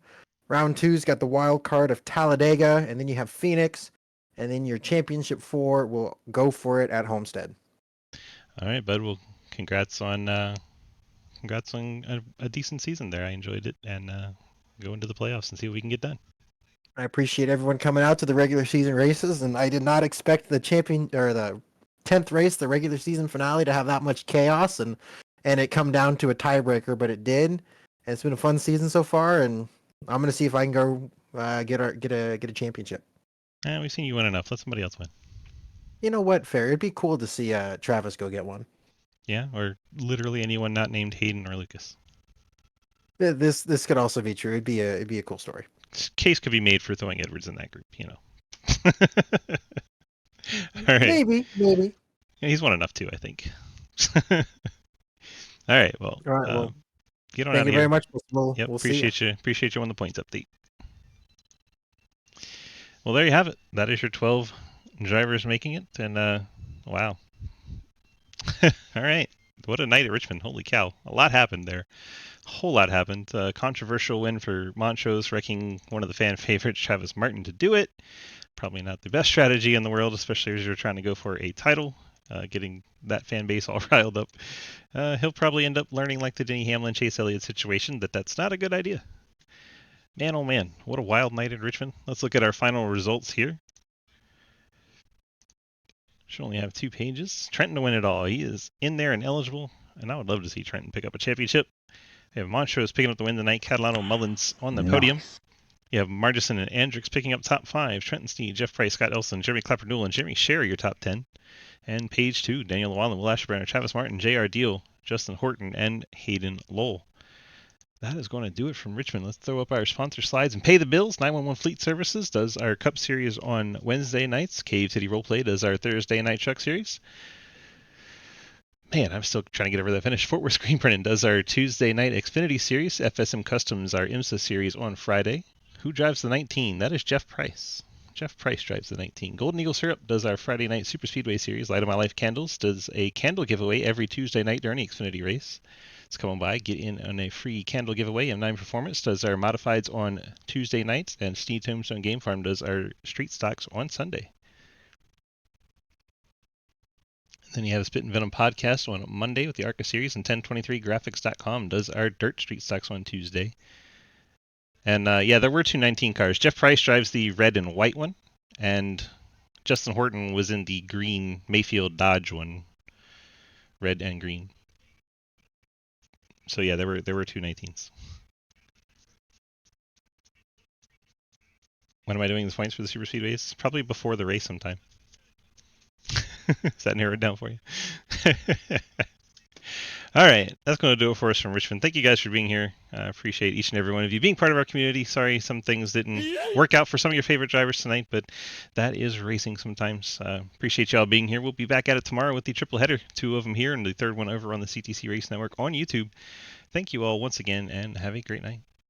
Speaker 2: Round 2's got the wild card of Talladega, and then you have Phoenix, and then your championship 4 will go for it at Homestead.
Speaker 1: All right, bud. Well, congrats on a decent season there. I enjoyed it, and go into the playoffs and see what we can get done.
Speaker 2: I appreciate everyone coming out to the regular season races, and I did not expect the 10th race, the regular season finale, to have that much chaos and it come down to a tiebreaker, but it did. And it's been a fun season so far, and I'm gonna see if I can go get a championship.
Speaker 1: We've seen you win enough. Let somebody else win.
Speaker 2: You know what? Fair. It'd be cool to see Travis go get one.
Speaker 1: Yeah, or literally anyone not named Hayden or Lucas.
Speaker 2: This could also be true. It'd be a cool story.
Speaker 1: Case could be made for throwing Edwards in that group, you know. All right.
Speaker 2: Maybe.
Speaker 1: Yeah, he's won enough too, I think. All right. Well,
Speaker 2: All right. Well,
Speaker 1: get on
Speaker 2: thank
Speaker 1: out
Speaker 2: you
Speaker 1: of
Speaker 2: very
Speaker 1: here.
Speaker 2: much. We'll
Speaker 1: appreciate you. Appreciate you on the points update. Well, there you have it. That is your 12 drivers making it, and wow. All right. What a night at Richmond. Holy cow. A lot happened there. A whole lot happened. Controversial win for Montrose, wrecking one of the fan favorites, Travis Martin, to do it. Probably not the best strategy in the world, especially as you're trying to go for a title. Getting that fan base all riled up. He'll probably end up learning, like the Denny Hamlin, Chase Elliott situation, that that's not a good idea. Man, oh man, what a wild night at Richmond. Let's look at our final results here. Should only have 2 pages. Trenton to win it all. He is in there and eligible, and I would love to see Trenton pick up a championship. We have Montrose picking up the win tonight. Catalano, Mullins on the podium. You have Margison and Andrix picking up top 5. Trenton Sneed, Jeff Price, Scott Elson, Jeremy Clapper-Newell, and Jeremy Sherry your top 10. And page 2, Daniel Llewellyn, Will Ashburn, Travis Martin, J.R. Deal, Justin Horton, and Hayden Lowell. That is going to do it from Richmond. Let's throw up our sponsor slides and pay the bills. 911 Fleet Services does our Cup Series on Wednesday nights. Cave City Roleplay does our Thursday night Truck Series. Man, I'm still trying to get over that finish. Fort Worth Screen Printing does our Tuesday night Xfinity Series. FSM Customs, our IMSA Series on Friday. Who drives the 19? That is Jeff Price. Jeff Price drives the 19. Golden Eagle Syrup does our Friday night Super Speedway Series. Light of My Life Candles does a candle giveaway every Tuesday night during the Xfinity race. Let's come on by, get in on a free candle giveaway. M9 Performance does our modifieds on Tuesday nights, and Sneed Tombstone Game Farm does our street stocks on Sunday. And then you have a Spittin Venom podcast on Monday with the ARCA series, and 1023graphics.com does our dirt street stocks on Tuesday. And yeah, there were 2 19 cars. Jeff Price drives the red and white one, and Justin Horton was in the green Mayfield Dodge one, red and green. So yeah, there were 2 19s. When am I doing the points for the Super Speedways? Probably before the race sometime. Does that narrow it down for you? All right, that's going to do it for us from Richmond. Thank you guys for being here. I appreciate each and every one of you being part of our community. Sorry some things didn't work out for some of your favorite drivers tonight, but that is racing sometimes. Appreciate y'all being here. We'll be back at it tomorrow with the triple header, 2 of them here and the third one over on the CTC Race Network on YouTube. Thank you all once again, and have a great night.